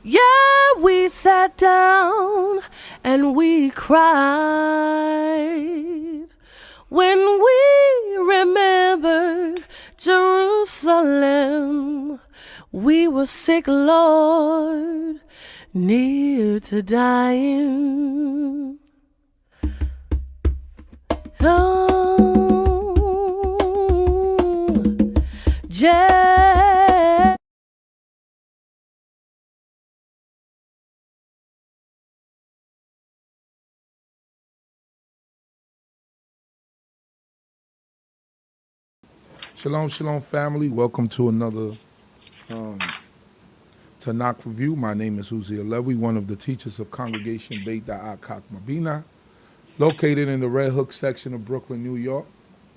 Yeah, we sat down and we cried when we remembered Jerusalem. We were sick, Lord, near to dying. Oh, Shalom, shalom, family. Welcome to another Tanakh review. My name is Zurishaddai, one of the teachers of Congregation BINAH, CHOKMAH, located in the Red Hook section of Brooklyn, New York.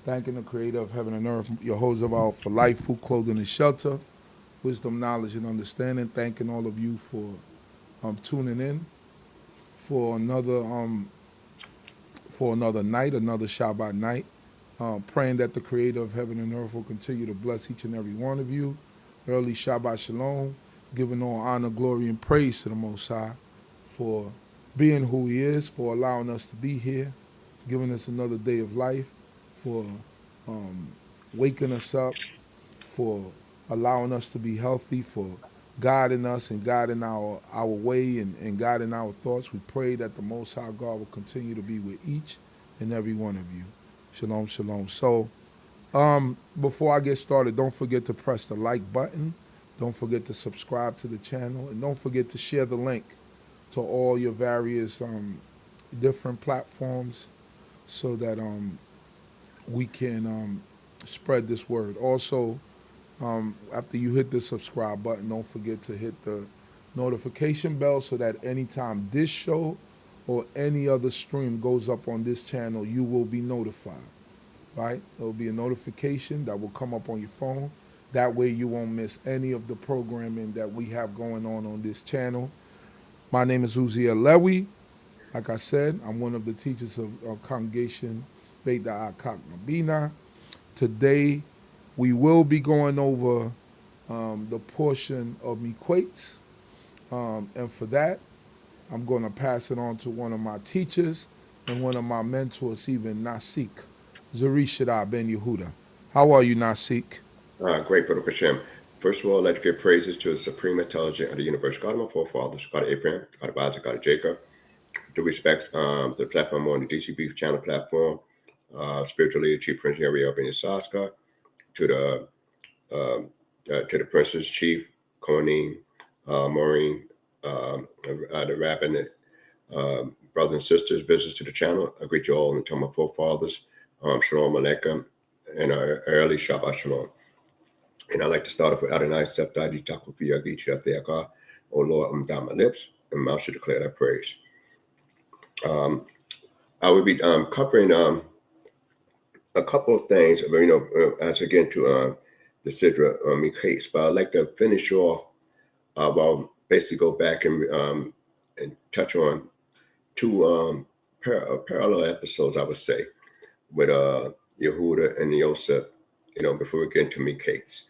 Thanking the Creator of heaven and earth, Yehudah, for life, food, clothing, and shelter, wisdom, knowledge, and understanding. Thanking all of you for tuning in for another night, another Shabbat night. Praying that the Creator of heaven and earth will continue to bless each and every one of you. Early Shabbat Shalom, giving all honor, glory, and praise to the Most High for being who He is, for allowing us to be here, giving us another day of life, for waking us up, for allowing us to be healthy, for guiding us and guiding our way and guiding our thoughts. We pray that the Most High God will continue to be with each and every one of you. Shalom, shalom. So, before I get started, don't forget to press the like button. Don't forget to subscribe to the channel. And don't forget to share the link to all your various different platforms so that we can spread this word. Also, after you hit the subscribe button, don't forget to hit the notification bell so that anytime this show or any other stream goes up on this channel, you will be notified, right? There will be a notification that will come up on your phone. That way you won't miss any of the programming that we have going on this channel. My name is Zurishaddai. Like I said, I'm one of the teachers of Congregation BINAH, CHOKMAH. Today, we will be going over the portion of Miquetz. And for that, I'm going to pass it on to one of my teachers and one of my mentors, even Nasik, Zurishaddai ben Yehudah. How are you, Nasik? Great, Brother Hashem. First of all, let's give praises to the supreme intelligence of the universe, God of my forefathers, God of Abraham, God of Isaac, God of Jacob. To respect the platform on the D.C.B channel platform, spiritual leader, Chief Prince Harry Ben Yasaska, to the Prince's Chief, Kohanim, Maureen, the Rabbin, brothers and sisters, visitors to the channel. I greet you all and tell my forefathers, Shalom Aleichem, and our early Shabbat Shalom. And I'd like to start off with Adonai Septai Ditaku Fiyagi Chatheka, O Lord, down my lips, and mouth should declare thy praise. I will be covering a couple of things, as again to the Sidra Miquetz, but I'd like to finish off. Well, basically go back and touch on two parallel episodes, I would say, with Yehudah and Yosef, before we get into Miquetz.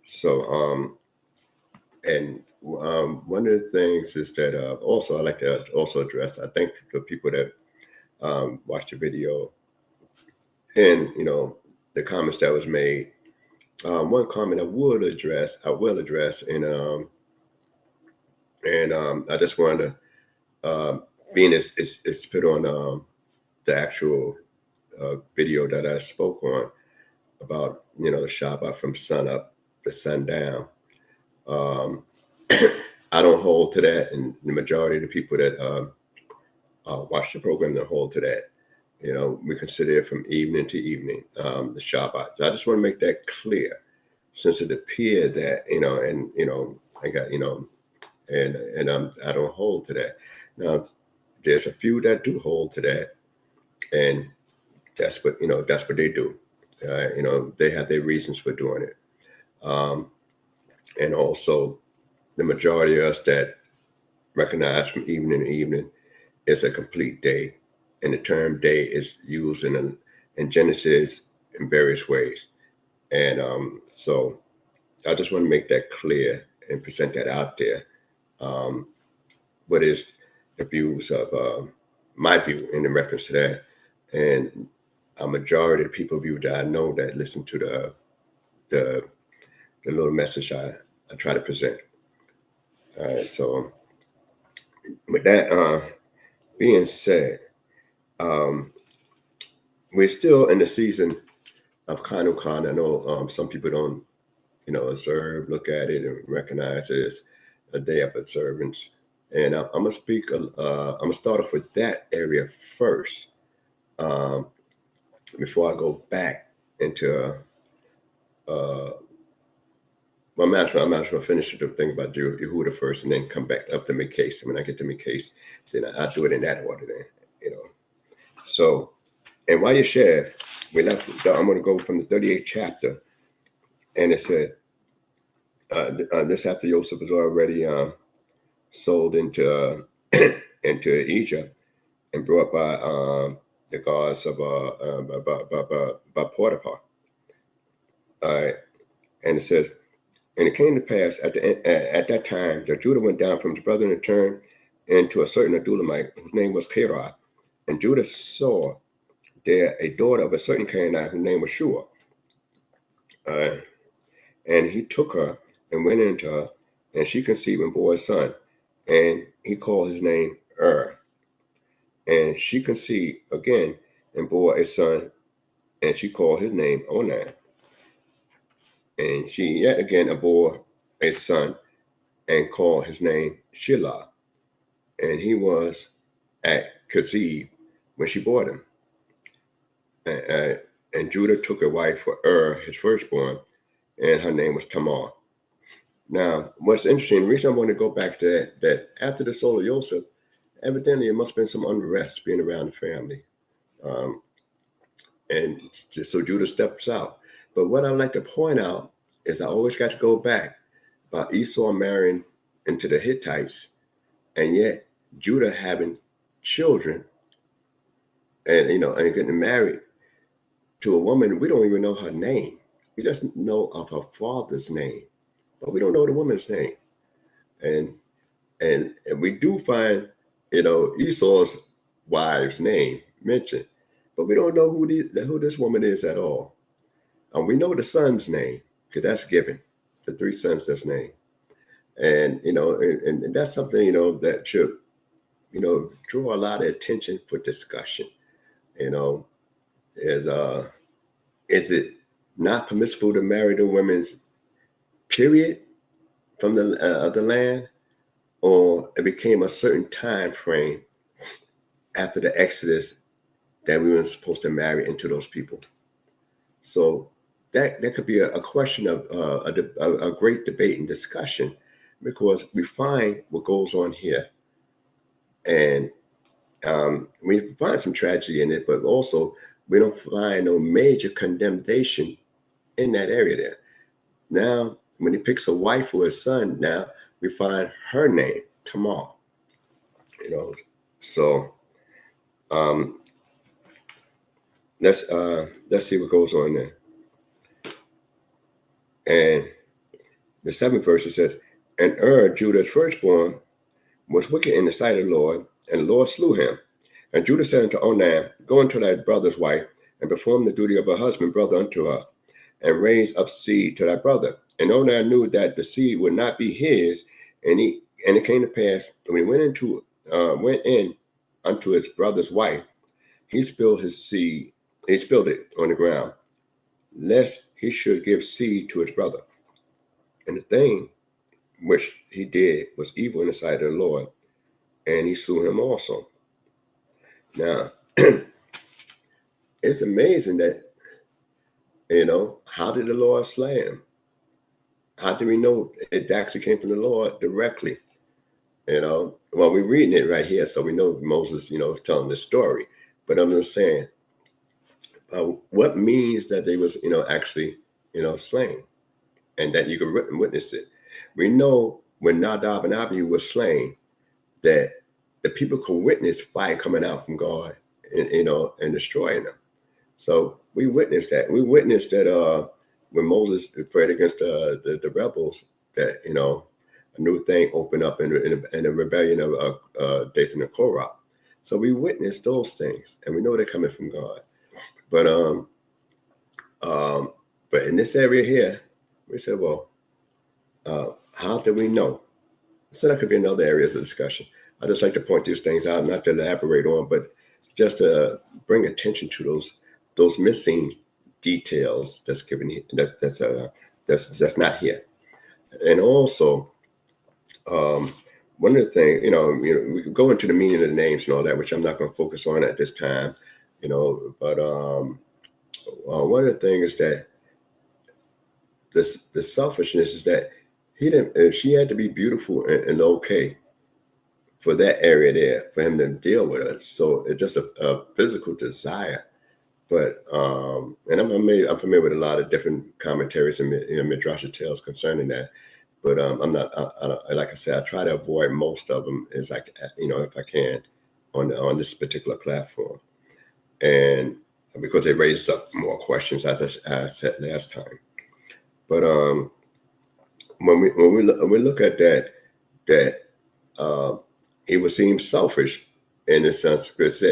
So, one of the things is that also I like to also address, I think the people that watched the video and, the comments that was made. One comment I will address, and I just wanted to, being it's put on the actual video that I spoke on about, the Shabbat from sun up to sundown. I don't hold to that, and the majority of the people that watch the program don't hold to that. We consider it from evening to evening, the Shabbat. So I just want to make that clear, since it appeared that, I got, and I don't hold to that. Now, there's a few that do hold to that, and that's what they do. They have their reasons for doing it. And also, the majority of us that recognize from evening to evening is a complete day. And the term day is used in Genesis in various ways. And so I just want to make that clear and present that out there. what is the views of my view in reference to that, and a majority of people view that I know that listen to the little message I try to present. All right, so with that being said, we're still in the season of Hanukkah. I know some people don't, observe, look at it, and recognize it as a day of observance. And I'm gonna speak. I'm gonna start off with that area first, before I go back into. Well, I'm actually gonna finish the thing about Yehudah first, and then come back up to Miquetz. And when I get to Miquetz, then I'll do it in that order. Then, So, and while you share, I'm going to go from the 38th chapter, and it said, this after Joseph was already sold into into Egypt and brought by the guards of by Potiphar. All right, and it says, and it came to pass at that time that Judah went down from his brother and returned into a certain Adullamite whose name was Kerah, and Judah saw there a daughter of a certain Canaanite whose name was Shua. And he took her and went into her, and she conceived and bore a son, and he called his name And she conceived again and bore a son, and she called his name Onan. And she yet again bore a son, and called his name Shelah. And he was at Kazib when she bore him. And Judah took a wife for his firstborn, and her name was Tamar. Now, what's interesting, the reason I want to go back to that after the soul of Joseph, evidently it must have been some unrest being around the family. And so Judah steps out. But what I like to point out is I always got to go back about Esau marrying into the Hittites, and yet Judah having children and getting married to a woman we don't even know her name. We just know of her father's name, but we don't know the woman's name. And we do find Esau's wife's name mentioned, but we don't know who this woman is at all. We know the son's name because that's given, the three sons that's named, and and that's something that should draw a lot of attention for discussion. Is it not permissible to marry the women's period from the land, or it became a certain time frame after the Exodus that we weren't supposed to marry into those people? So that could be a question of a great debate and discussion, because we find what goes on here, and we find some tragedy in it, but also we don't find no major condemnation in that area there. Now, when he picks a wife for his son, now we find her name, Tamar. So let's see what goes on there. And the 7th verse, it says, and Judah's firstborn, was wicked in the sight of the Lord, and the Lord slew him. And Judah said unto Onan, go unto thy brother's wife, and perform the duty of a husband brother unto her, and raise up seed to thy brother. And Onan knew that the seed would not be his, and it came to pass, when he went in unto his brother's wife, he spilled his seed, he spilled it on the ground, lest he should give seed to his brother. And the thing which he did was evil in the sight of the Lord, and he slew him also. Now, it's amazing that, how did the Lord slay him? How do we know it actually came from the Lord directly? Well, we're reading it right here, so we know Moses, telling the story. But I'm just saying, what means that they was, actually, slain, and that you can witness it? We know when Nadab and Abihu was slain, that the people could witness fire coming out from God, and destroying them. So we witnessed that. We witnessed that when Moses prayed against the rebels, that a new thing open up in a rebellion of Dathan and Korah. So we witness those things, and we know they're coming from God. But in this area here, we said, well, how do we know? So that could be another area of discussion. I just like to point these things out, not to elaborate on, but just to bring attention to those missing details that's given that's not here. And also, one of the things, we could go into the meaning of the names and all that, which I'm not going to focus on at this time, but one of the things is that the selfishness is that she had to be beautiful and okay for that area there, for him to deal with us. So it's just a physical desire. But and I'm familiar with a lot of different commentaries and midrashic tales concerning that. But I'm not. Like I said, I try to avoid most of them as if I can, on this particular platform, and because it raises up more questions, as I said last time. But when we look at that it would seem selfish in a sense, because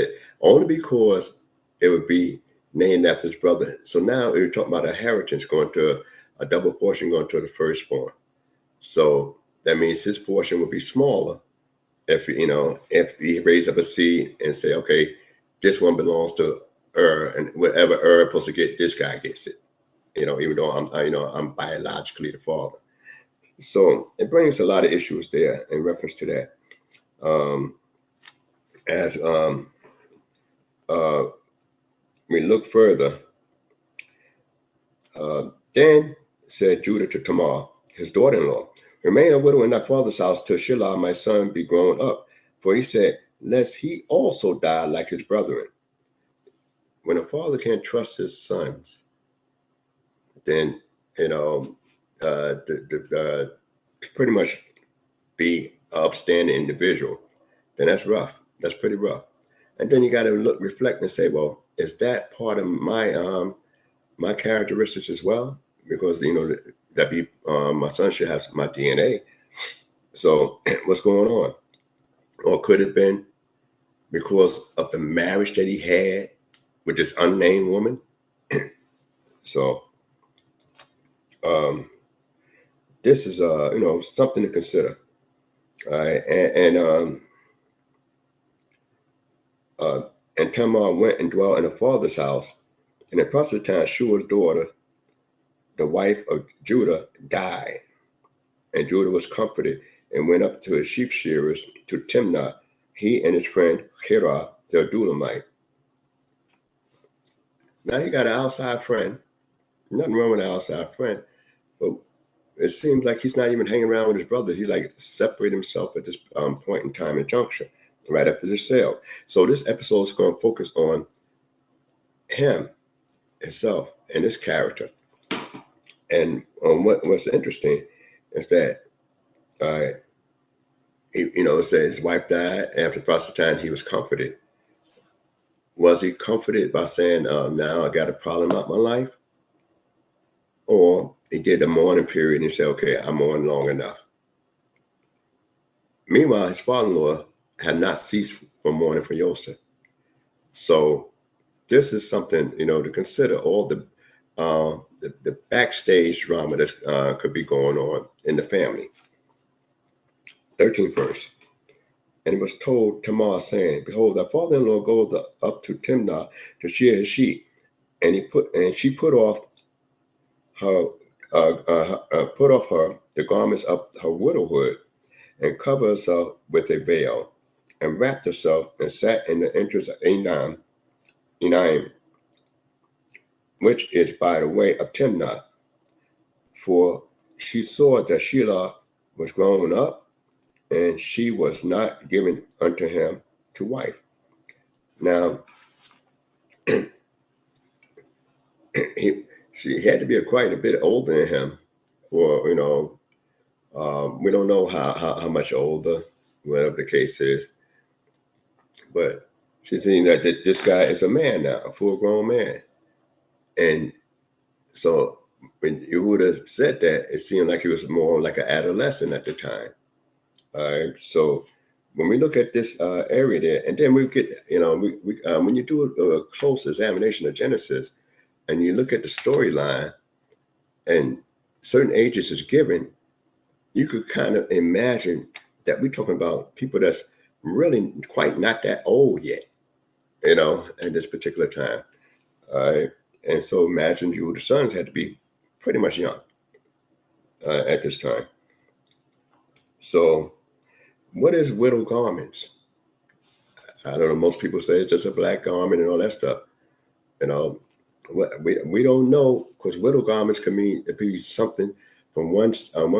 only because it would be named after his brother. So now we're talking about a inheritance going to a double portion going to the firstborn. So that means his portion would be smaller if he raised up a seed and say, okay, this one belongs to and whatever is supposed to get, this guy gets it. Even though I'm biologically the father. So it brings a lot of issues there in reference to that. As we look further, then said Judah to Tamar, his daughter-in-law, remain a widow in thy father's house till Shiloh, my son, be grown up. For he said, lest he also die like his brethren. When a father can't trust his sons, then, pretty much be an upstanding individual, then that's rough. That's pretty rough. And then you got to reflect and say, well, is that part of my characteristics as well? Because my son should have my DNA. So what's going on? Or could it have been because of the marriage that he had with this unnamed woman? So this is something to consider. All right, and Tamar went and dwelt in her father's house. And in process of time, Shua's daughter, the wife of Judah, died. And Judah was comforted and went up to his sheep shearers to Timnah, he and his friend Hirah, the Adulamite. Now he got an outside friend. Nothing wrong with an outside friend. But it seems like he's not even hanging around with his brother. He separated himself at this point in time and juncture, right after the sale. So this episode is going to focus on him, himself, and his character. And what's interesting is that, it says his wife died, and after the process of time, he was comforted. Was he comforted by saying, now I got a problem about my life? Or he did the mourning period and said, okay, I'm mourning long enough. Meanwhile, his father-in-law had not ceased from mourning for Yosef. So this is something, to consider, all the backstage drama that could be going on in the family. 13th verse. And it was told Tamar, saying, behold, thy father-in-law goes up to Timnah to shear his sheep. And she put off her the garments of her widowhood, and covered herself with a veil, and wrapped herself, and sat in the entrance of Enaim, which is by the way of Timnah. For she saw that Shelah was grown up, and she was not given unto him to wife. Now, she had to be quite a bit older than him, for we don't know how much older, whatever the case is, but she's seeing that this guy is a man now, a full-grown man, and so when Yehudah said that, it seemed like he was more like an adolescent at the time. All right. So when we look at this area there, and then we get, when you do a close examination of Genesis, and you look at the storyline, and certain ages is given, you could kind of imagine that we're talking about people that's really quite not that old yet, at this particular time. All right. And so imagine the sons had to be pretty much young at this time. So what is widow garments? I don't know. Most people say it's just a black garment and all that stuff. We don't know, because widow garments can mean it be something from one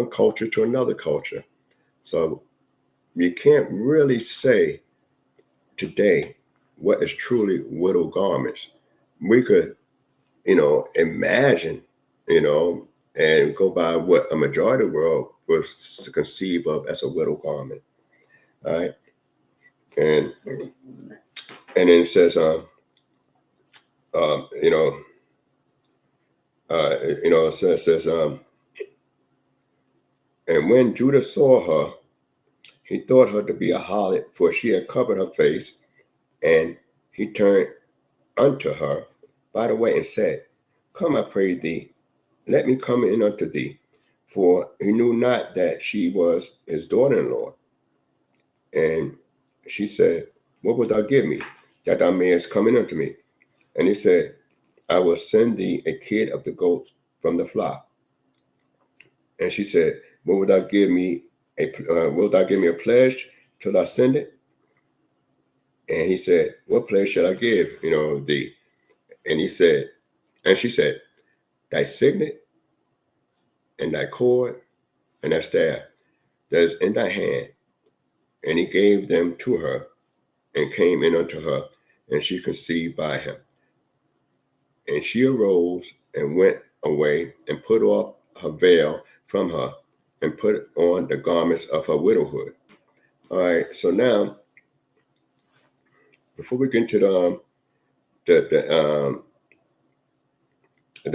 culture to another culture. So you can't really say today what is truly widow garments. We could, imagine, and go by what a majority of the world was conceived of as a widow garment. All right. And then it says, it says, and when Judah saw her, he thought her to be a harlot, for she had covered her face, and he turned unto her by the way and said, Come, I pray thee, let me come in unto thee. For he knew not that she was his daughter-in-law. And she said, What wilt thou give me, that thou mayest come in unto me? And he said, I will send thee a kid of the goats from the flock. And she said, What wilt thou give me? Wilt thou give me a pledge till I send it? And he said, What pledge shall I give, thee? And she said, Thy signet and thy cord and thy staff that is in thy hand. And he gave them to her, and came in unto her, and she conceived by him. And she arose and went away, and put off her veil from her, and put on the garments of her widowhood. All right. So now, before we get into the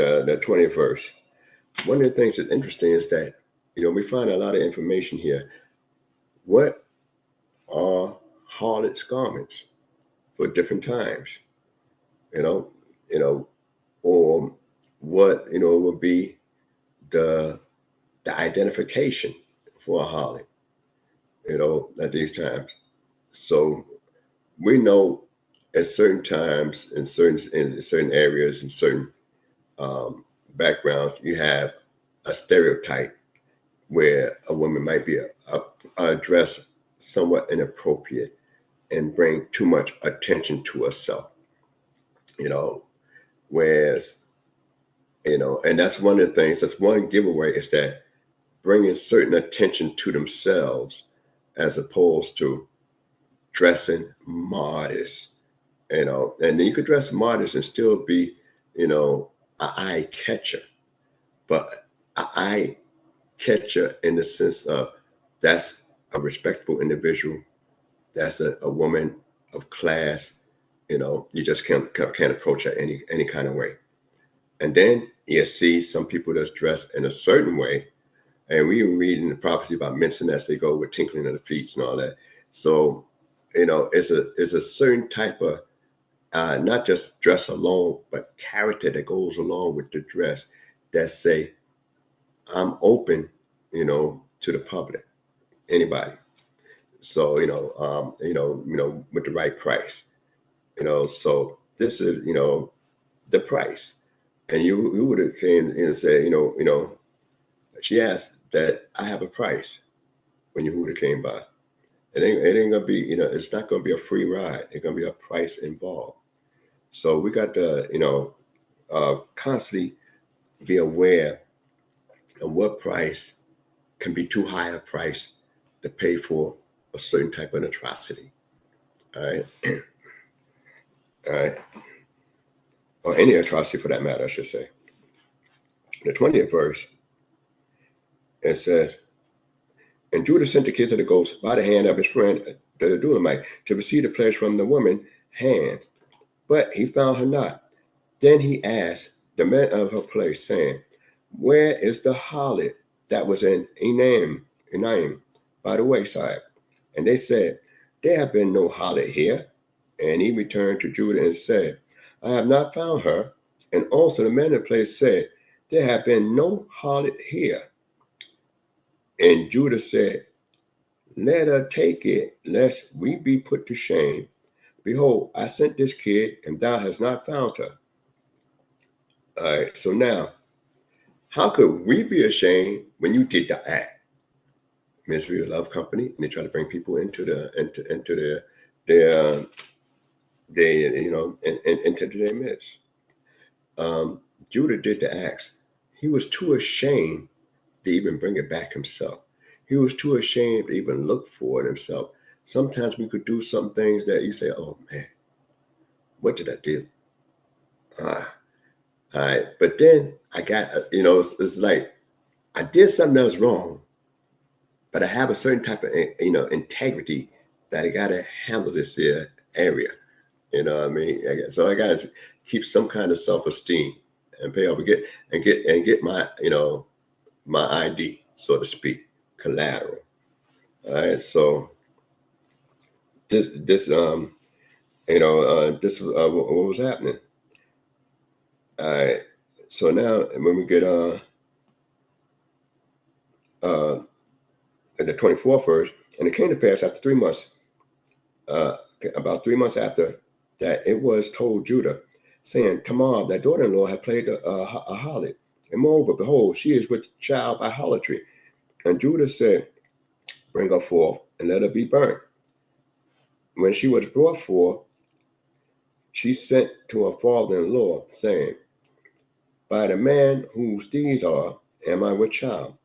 20th verse, one of the things that's interesting is that we find a lot of information here. What are harlots' garments for different times? Or what would be the identification for a harlot, at these times. So we know at certain times, in certain areas, in certain backgrounds, you have a stereotype where a woman might be dressed somewhat inappropriate and bring too much attention to herself. Whereas, and that's one of the things, that's one giveaway, is that bringing certain attention to themselves as opposed to dressing modest, and then you could dress modest and still be, an eye catcher, but an eye catcher in the sense of that's a respectable individual, that's a woman of class, you just can't approach her any kind of way. And then you see some people that's dressed in a certain way, and we even read in the prophecy about mincing as they go with tinkling of the feet and all that. So, it's a certain type of not just dress alone, but character that goes along with the dress that say, I'm open, to the public, anybody. So, with the right price, so this is, the price. And you would have came in and said, she asked that I have a price when Yehudah came by. It ain't gonna be, it's not gonna be a free ride. It's gonna be a price involved. So we got to, constantly be aware of what price can be too high a price to pay for a certain type of atrocity. All right. All right. Or any atrocity for that matter, I should say. The 20th verse, it says, And Judah sent the kids of the goats by the hand of his friend, the Adulamite, to receive the pledge from the woman's hand. But he found her not. Then he asked the men of her place, saying, where is the harlot that was in Enaim by the wayside? And they said, there have been no harlot here. And he returned to Judah and said, I have not found her. And also the men of the place said, there have been no harlot here. And Judah said, let her take it, lest we be put to shame. Behold, I sent this kid, and thou hast not found her. All right, so now, how could we be ashamed when you did the act? Misery of Love Company, and they try to bring people into their into their midst. Judah did the acts. He was too ashamed to even bring it back himself. He was too ashamed to even look for it himself. Sometimes we could do some things that you say, oh man, what did I do? All right. But then I got, it's like I did something that was wrong, but I have a certain type of, integrity that I got to handle this area. You know what I mean? So I got to keep some kind of self-esteem and pay off and get my, my ID, so to speak, collateral. All right. So this what was happening. All right. So now when we get in the 24th verse, and it came to pass after 3 months, about 3 months after that, it was told Judah, saying, Tamar, thy daughter-in-law, had played a harlot, and moreover, behold, she is with child by harlotry. And Judah said, bring her forth and let her be burnt. When she was brought forth, she sent to her father-in-law, saying, by the man whose these are, am I with child?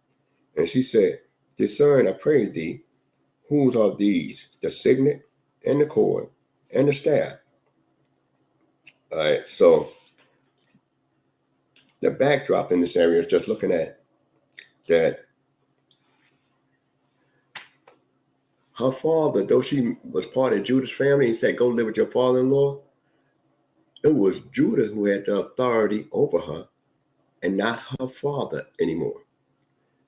And she said, discern, I pray thee, whose are these, the signet and the cord and the staff. All right, so the backdrop in this area is just looking at that her father, though she was part of Judah's family, he said, go live with your father-in-law. It was Judah who had the authority over her and not her father anymore.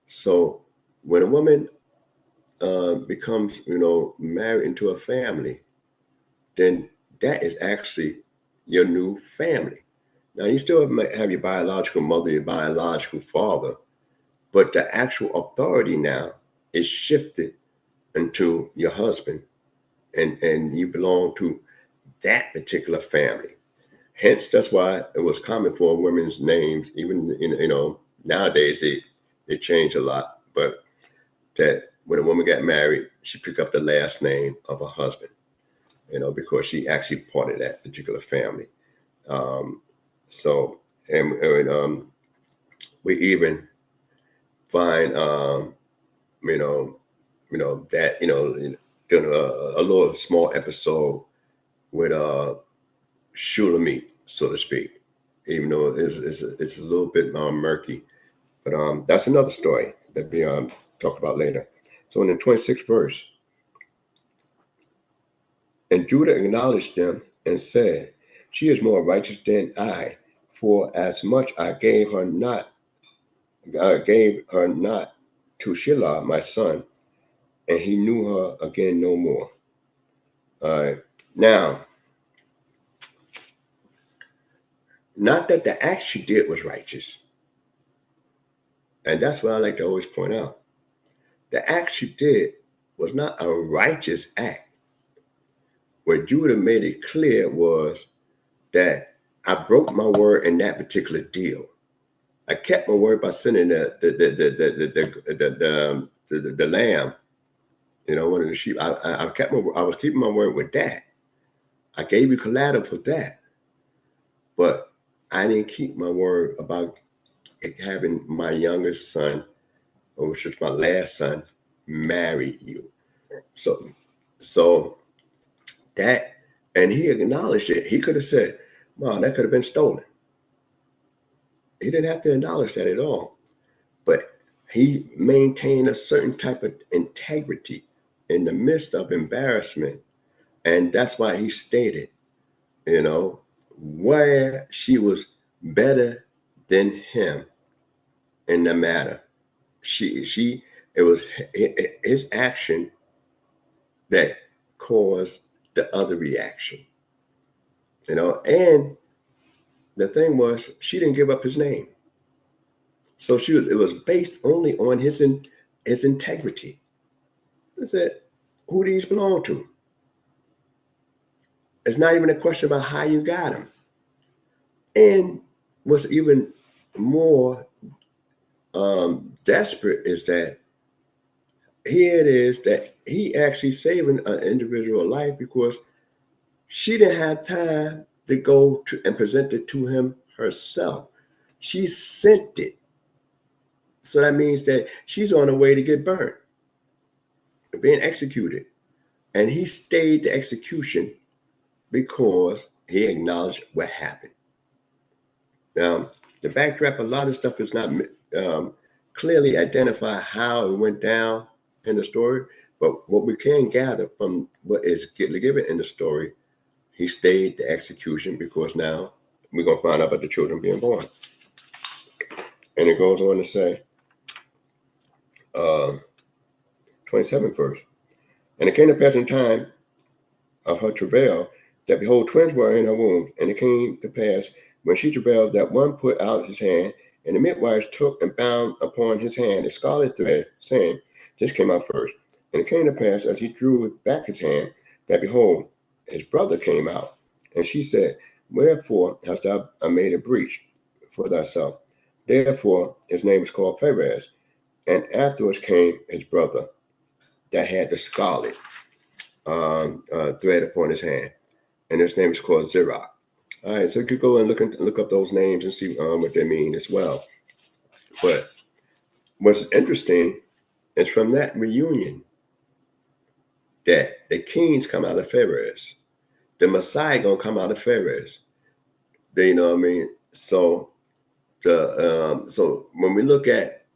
So when a woman becomes, married into a family, then that is actually your new family. Now, you still have your biological mother, your biological father, but the actual authority now is shifted into your husband, and you belong to that particular family. Hence, that's why it was common for women's names, even nowadays they change a lot, but that when a woman got married, she picked up the last name of her husband, because she actually part of that particular family. So we even find that doing a little small episode with Shulamit, so to speak, even though it's a little bit murky, but that's another story that we talk about later. So in the 26th verse, and Judah acknowledged them and said, she is more righteous than I, for as much I gave her not to Shelah, my son, and he knew her again no more. Now, not that the act she did was righteous. And that's what I like to always point out. The act she did was not a righteous act. What Judah made it clear was that I broke my word in that particular deal. I kept my word by sending the lamb, one of the sheep. I was keeping my word with that. I gave you collateral for that, but I didn't keep my word about having my youngest son, which was my last son, marry you. So that, and he acknowledged it. He could have said, "Wow, that could have been stolen." He didn't have to acknowledge that at all, but he maintained a certain type of integrity in the midst of embarrassment, and that's why he stated, where she was better than him, in the matter. It was his action that caused the other reaction, and the thing was, she didn't give up his name. So it was based only on his integrity. I said, who these belong to? It's not even a question about how you got them. And what's even more desperate is that here it is that he actually saving an individual life because she didn't have time to go to and present it to him herself. She sent it. So that means that she's on her way to get burnt, being executed. And he stayed the execution because he acknowledged what happened. Now, the backdrop, a lot of stuff is not clearly identify how it went down in the story, but what we can gather from what is given in the story, he stayed the execution because now we're going to find out about the children being born. And it goes on to say, 27th verse, and it came to pass in time of her travail that behold, twins were in her womb, and it came to pass when she travailed that one put out his hand, and the midwives took and bound upon his hand a scarlet thread, saying, this came out first. And it came to pass as he drew back his hand, that behold, his brother came out. And she said, wherefore hast thou made a breach for thyself? Therefore his name was called Perez. And afterwards came his brother that had the scarlet thread upon his hand, and his name is called Zerah. All right, so you could go and look up those names and see what they mean as well. But what's interesting is from that reunion that the kings come out of Perez, the Messiah gonna come out of Perez. You know what I mean? So so when we look at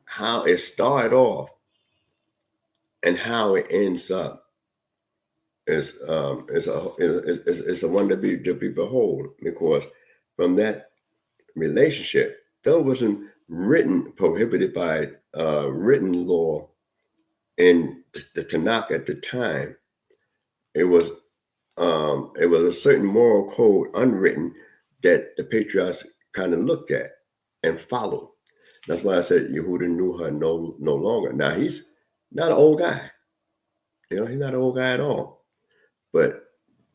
how it started off and how it ends up, is a one to be behold, because from that relationship, though it wasn't prohibited by written law in the Tanakh at the time, it was a certain moral code unwritten that the patriarchs kind of looked at and followed. That's why I said Yehudah knew her no longer. Now he's not an old guy, he's not an old guy at all. But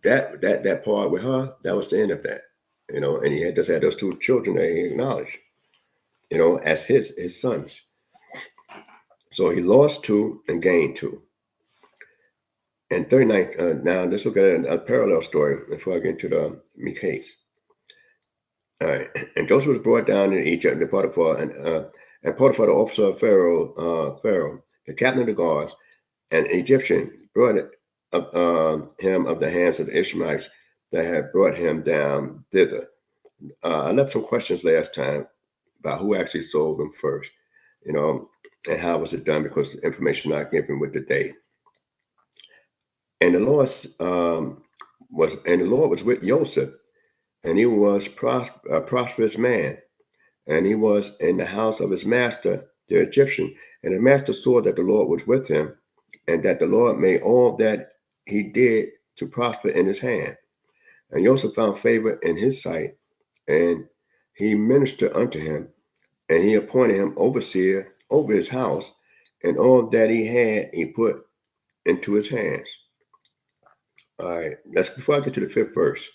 that part with her, that was the end of that, and he just had those two children that he acknowledged, as his sons. So he lost two and gained two. And 39, now let's look at a parallel story before I get into the Miquetz. All right, and Joseph was brought down in Egypt to Potiphar, and Potiphar, the officer of Pharaoh, the captain of the guards, an Egyptian, brought him of the hands of the Ishmaelites that had brought him down thither. I left some questions last time about who actually sold them first, and how was it done, because the information not given with the date. And the Lord was with Joseph, and he was a prosperous man, and he was in the house of his master, the Egyptian. And the master saw that the Lord was with him, and that the Lord made all that he did to prosper in his hand. And Joseph found favor in his sight, and he ministered unto him, and he appointed him overseer over his house, and all that he had he put into his hands. All right, that's before I get to the 5th verse.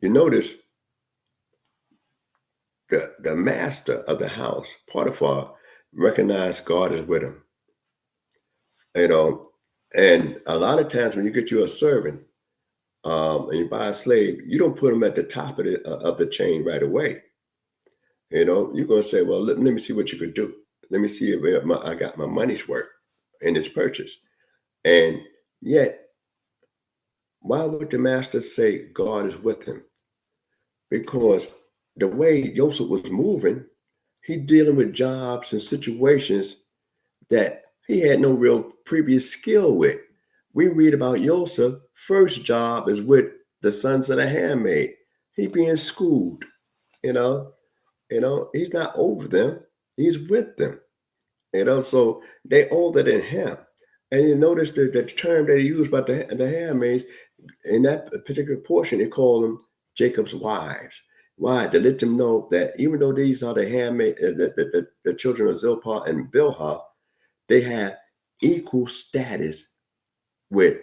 You notice the master of the house, Potiphar, recognized God is with him. And a lot of times when you get you a servant, and you buy a slave, you don't put them at the top of the chain right away. You're going to say, well, let me see what you could do. Let me see if I got my money's worth in this purchase. And yet, why would the master say God is with him? Because the way Joseph was moving, he dealing with jobs and situations that he had no real previous skill with. We read about Joseph, first job is with the sons of the handmaid. He being schooled, He's not over them. He's with them. So they older than him. And you notice the term that he used about the handmaids, in that particular portion, they call them Jacob's wives. Why? To let them know that even though these are the handmaid, the children of Zilpah and Bilhah, they have equal status with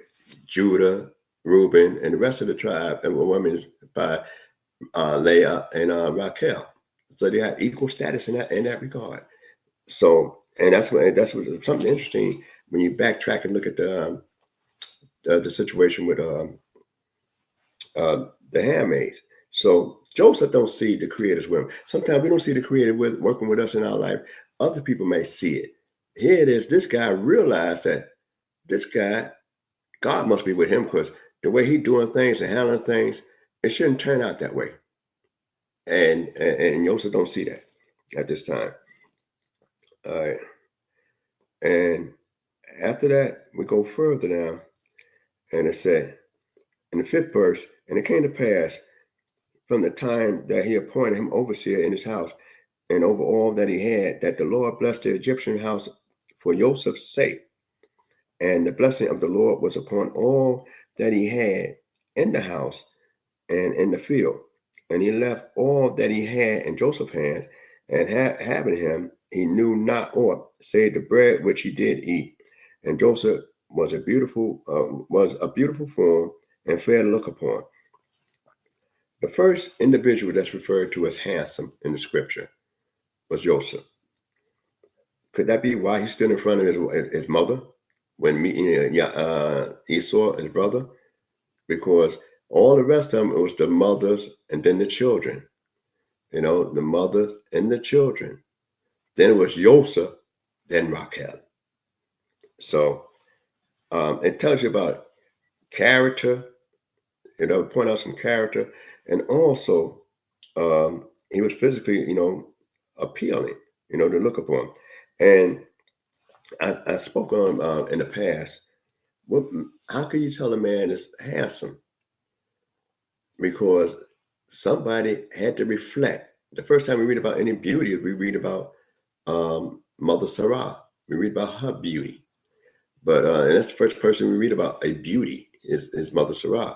Judah, Reuben, and the rest of the tribe, and women by Leah and Raquel. So they have equal status in that regard. So, and that's what something interesting when you backtrack and look at the situation with the handmaids. So Joseph don't see the Creator's women. Sometimes we don't see the Creator working with us in our life. Other people may see it. Here it is. This guy realized that this guy, God must be with him, because the way he's doing things and handling things, it shouldn't turn out that way. And Joseph don't see that at this time. All right. And after that, we go further down, and it said in the 5th verse, and it came to pass from the time that he appointed him overseer in his house and over all that he had, that the Lord blessed the Egyptian house for Joseph's sake. And the blessing of the Lord was upon all that he had in the house and in the field. And he left all that he had in Joseph's hands, and having him, he knew not aught, save the bread which he did eat. And Joseph was a beautiful form and fair to look upon. The first individual that's referred to as handsome in the scripture was Joseph. Could that be why he stood in front of his mother when meeting Esau, his brother? Because all the rest of them, it was the mothers and then the children. The mothers and the children. Then it was Joseph, then Raquel. So it tells you about character, point out some character. And also, he was physically, appealing, to look upon. And I spoke on in the past, how can you tell a man is handsome? Because somebody had to reflect. The first time we read about any beauty, we read about Mother Sarah. We read about her beauty. But and that's the first person we read about a beauty is Mother Sarah.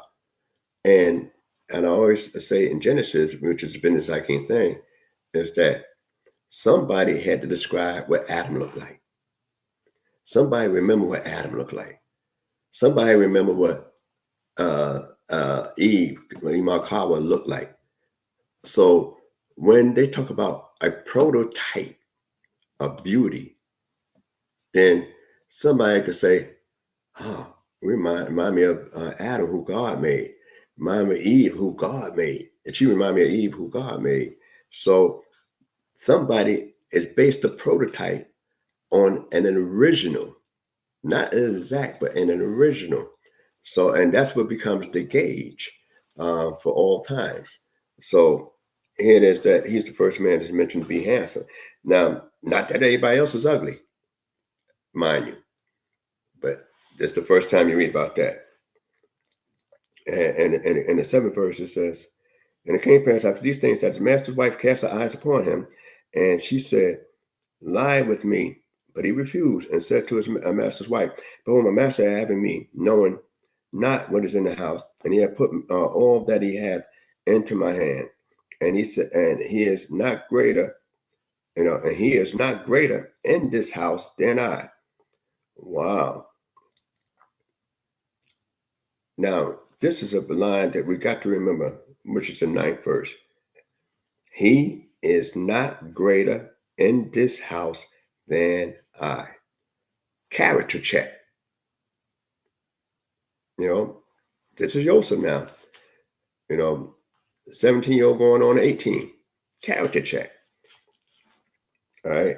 And I always say in Genesis, which has been the Zykean thing, is that somebody had to describe what Adam looked like. Somebody remember what Adam looked like. Somebody remember what Eve, Hawa looked like. So when they talk about a prototype of beauty, then somebody could say, "Oh, remind me of Adam, who God made. Remind me of Eve, who God made. And she remind me of Eve, who God made." So somebody is based a prototype on an original, not an exact, but an original. So, and that's what becomes the gauge for all times. So here it is that he's the first man that's mentioned to be handsome. Now, not that anybody else is ugly, mind you, but this is the first time you read about that. And in the 7th verse, it says, "And it came to pass after these things that his master's wife cast her eyes upon him, and she said, Lie with me. But he refused and said to his master's wife, Behold, my master having me, knowing not what is in the house, and he had put all that he hath into my hand. And he said, and he is not greater, and he is not greater in this house than I." Wow. Now, this is a line that we got to remember, which is the 9th verse. He is not greater in this house than I. Character check. This is Joseph now. 17-year-old going on 18. Character check. All right.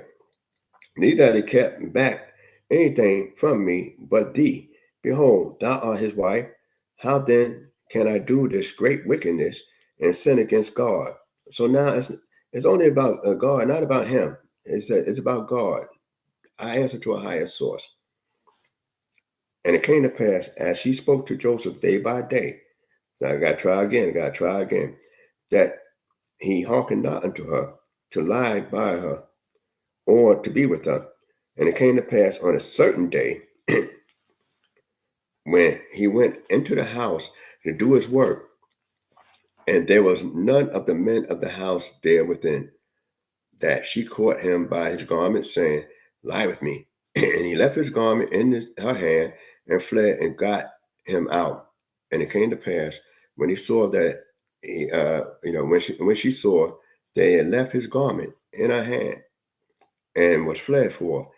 Neither had he kept back anything from me but thee. Behold, thou art his wife. How then can I do this great wickedness and sin against God? So now it's only about God, not about him. It's about God. I answer to a higher source. And it came to pass, as she spoke to Joseph day by day, so I got to try again, that he hearkened not unto her, to lie by her or to be with her. And it came to pass on a certain day when he went into the house to do his work, and there was none of the men of the house there within, that she caught him by his garment, saying, lie with me. And he left his garment in her hand and fled and got him out. And it came to pass when he saw that, when she saw that he had left his garment in her hand and was fled for,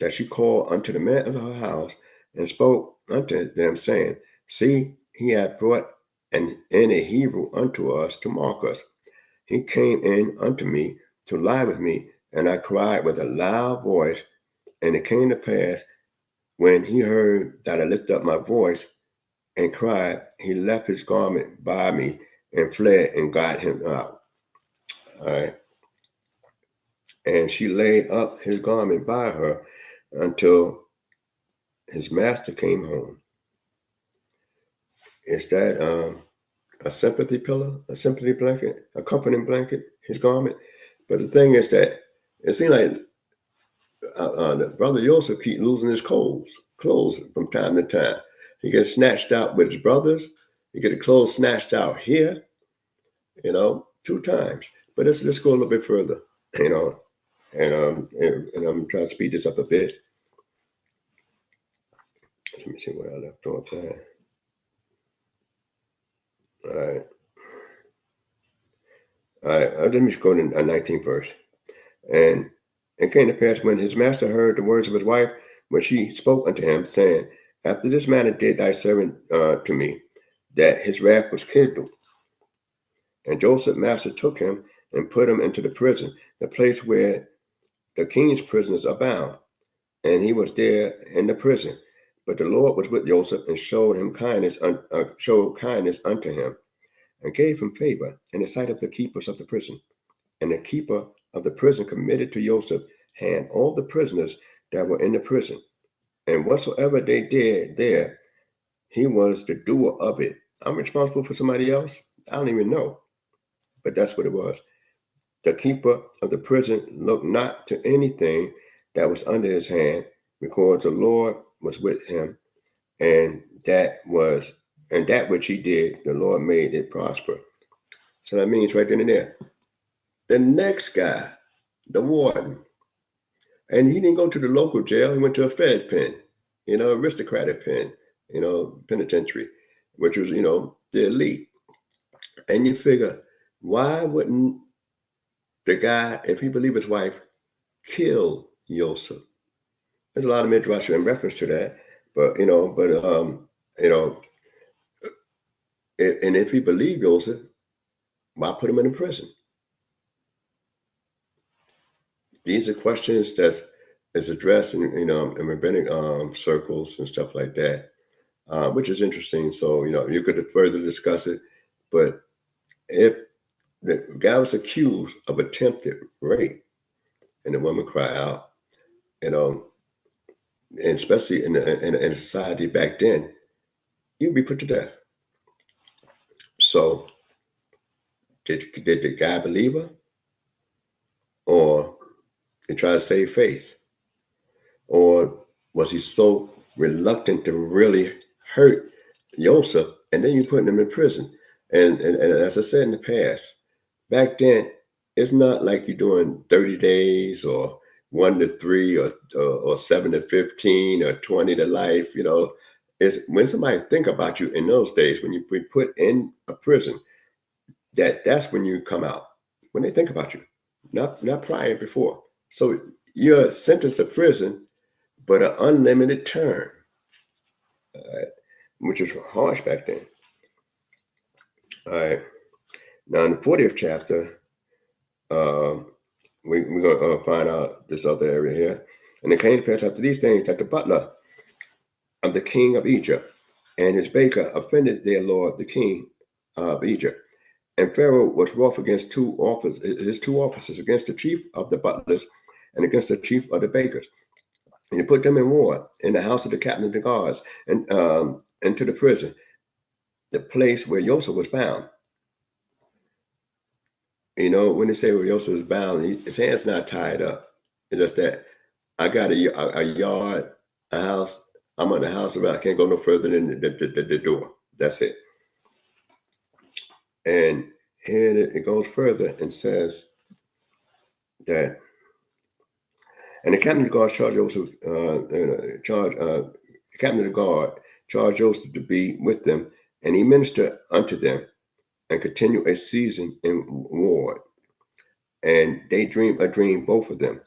that she called unto the men of her house and spoke unto them, saying, see, he hath brought in a Hebrew unto us to mock us. He came in unto me to lie with me, and I cried with a loud voice. And it came to pass when he heard that I lifted up my voice and cried, he left his garment by me and fled and got him out. All right. And she laid up his garment by her until his master came home. Is that a sympathy pillow, a sympathy blanket, a comforting blanket, his garment? But the thing is that it seems like the brother Joseph keep losing his clothes from time to time. He gets snatched out with his brothers. He get the clothes snatched out here, 2 times. But let's go a little bit further, and I'm trying to speed this up a bit. Let me see where I left off at. All right. Let me just go to the 19th verse. And it came to pass when his master heard the words of his wife, when she spoke unto him, saying, after this manner did thy servant to me, that his wrath was kindled. And Joseph master took him and put him into the prison, the place where the king's prisoners are bound. And he was there in the prison. But the Lord was with Joseph and showed kindness unto him, and gave him favor in the sight of the keepers of the prison. And the keeper of the prison committed to Joseph's hand all the prisoners that were in the prison. And whatsoever they did there, he was the doer of it. I'm responsible for somebody else? I don't even know. But that's what it was. The keeper of the prison looked not to anything that was under his hand, because the Lord was with him, and that which he did, the Lord made it prosper. So that means right then and there. The next guy, the warden, and he didn't go to the local jail. He went to a Fed pen, aristocratic pen, penitentiary, which was, the elite. And you figure, why wouldn't the guy, if he believed his wife, kill Joseph? There's a lot of midrash in reference to that, and if he believed Joseph, why put him in prison? These are questions that is addressed in rabbinic circles and stuff like that, which is interesting. So you could further discuss it, but if the guy was accused of attempted rape, and the woman cried out, and especially in a society back then, you'd be put to death. So did the guy believe her, or he tried to save face, or was he so reluctant to really hurt Joseph, and then you put him in prison? And as I said in the past, back then, it's not like you're doing 30 days or 1 to 3 or 7 to 15 or 20 to life. It's when somebody think about you in those days, when you be put in a prison, that's when you come out, when they think about you, not prior before. So you're sentenced to prison, but an unlimited term, which is harsh back then. All right. Now in the 40th chapter, we're going to find out this other area here. And it came to pass after these things that the butler of the king of Egypt and his baker offended their lord, the king of Egypt. And Pharaoh was wroth against his two officers, against the chief of the butlers and against the chief of the bakers. And he put them in war in the house of the captain of the guards, and into the prison, the place where Joseph was bound. You know, when they say well, Joseph was bound, his hands not tied up. It's just that I got a yard, a house. I'm on the house, but I can't go no further than the door. That's it. And here it goes further and says that, and the captain of the guard charged Joseph, the captain of the guard charged Joseph to be with them, and he ministered unto them and continued a season in ward. And they dreamed a dream, both of them.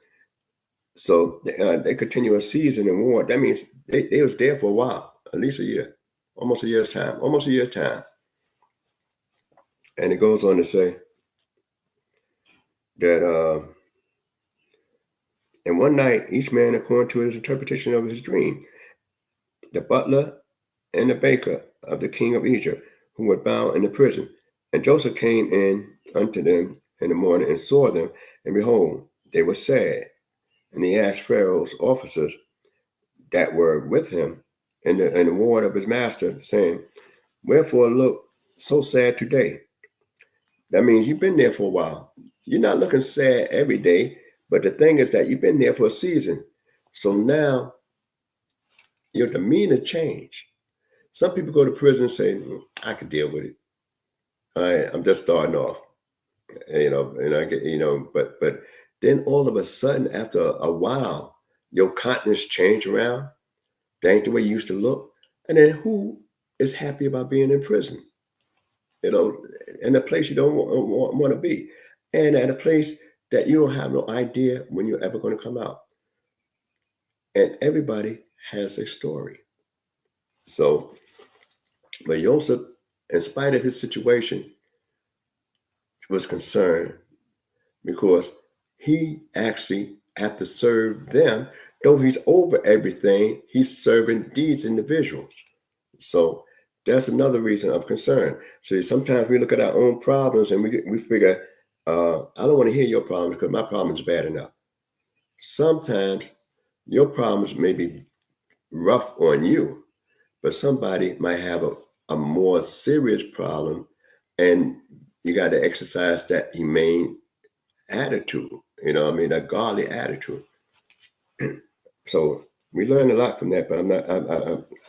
So they continue a season in ward. That means they was there for a while, at least a year, almost a year's time. And it goes on to say that, and one night, each man according to his interpretation of his dream, the butler and the baker of the king of Egypt, who were bound in the prison. And Joseph came in unto them in the morning and saw them, and behold, they were sad. And he asked Pharaoh's officers that were with him in the ward of his master, saying, wherefore look so sad today? That means you've been there for a while. You're not looking sad every day, but the thing is that you've been there for a season. So now your demeanor changed. Some people go to prison and say, I can deal with it. I'm just starting off, and I get, but then all of a sudden, after a while, your countenance change around. That ain't the way you used to look. And then who is happy about being in prison? In a place you don't want to be, and at a place that you don't have no idea when you're ever going to come out. And everybody has a story. So, but Joseph, in spite of his situation, was concerned because he actually had to serve them. Though he's over everything, he's serving these individuals. So that's another reason of concern. See, sometimes we look at our own problems and we figure, I don't want to hear your problems because my problem is bad enough. Sometimes your problems may be rough on you, but somebody might have a more serious problem, and you got to exercise that humane attitude, a godly attitude. So we learned a lot from that, but I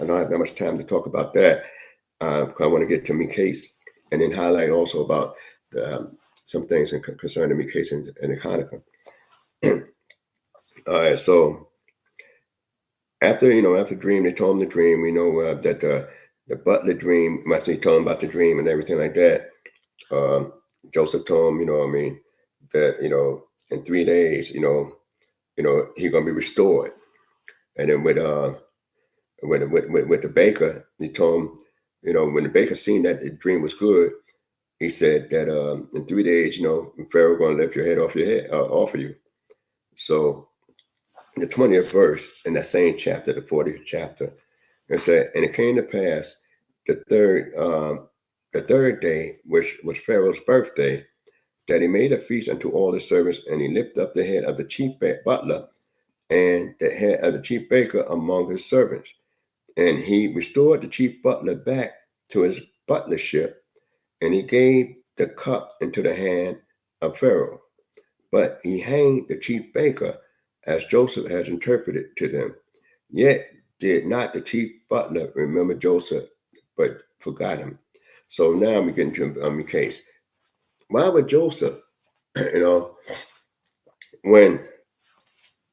don't have that much time to talk about that. I want to get to Miquetz and then highlight also about some things concerning Miquetz and the Hanukkah. All right, so after the dream, they told him the dream. We know that the butler dream, after he told him about the dream and everything like that, Joseph told him, that in 3 days, he's gonna be restored. And then with the baker, he told him, when the baker seen that the dream was good, he said that in 3 days, Pharaoh going to lift your head off of you. So the 20th verse in that same chapter, the 40th chapter, it said, and it came to pass the third day, which was Pharaoh's birthday, that he made a feast unto all his servants, and he lifted up the head of the chief butler and the head of the chief baker among his servants. And he restored the chief butler back to his butlership, and he gave the cup into the hand of Pharaoh. But he hanged the chief baker, as Joseph has interpreted to them. Yet did not the chief butler remember Joseph, but forgot him. So now we get into Miquetz. Why would Joseph, when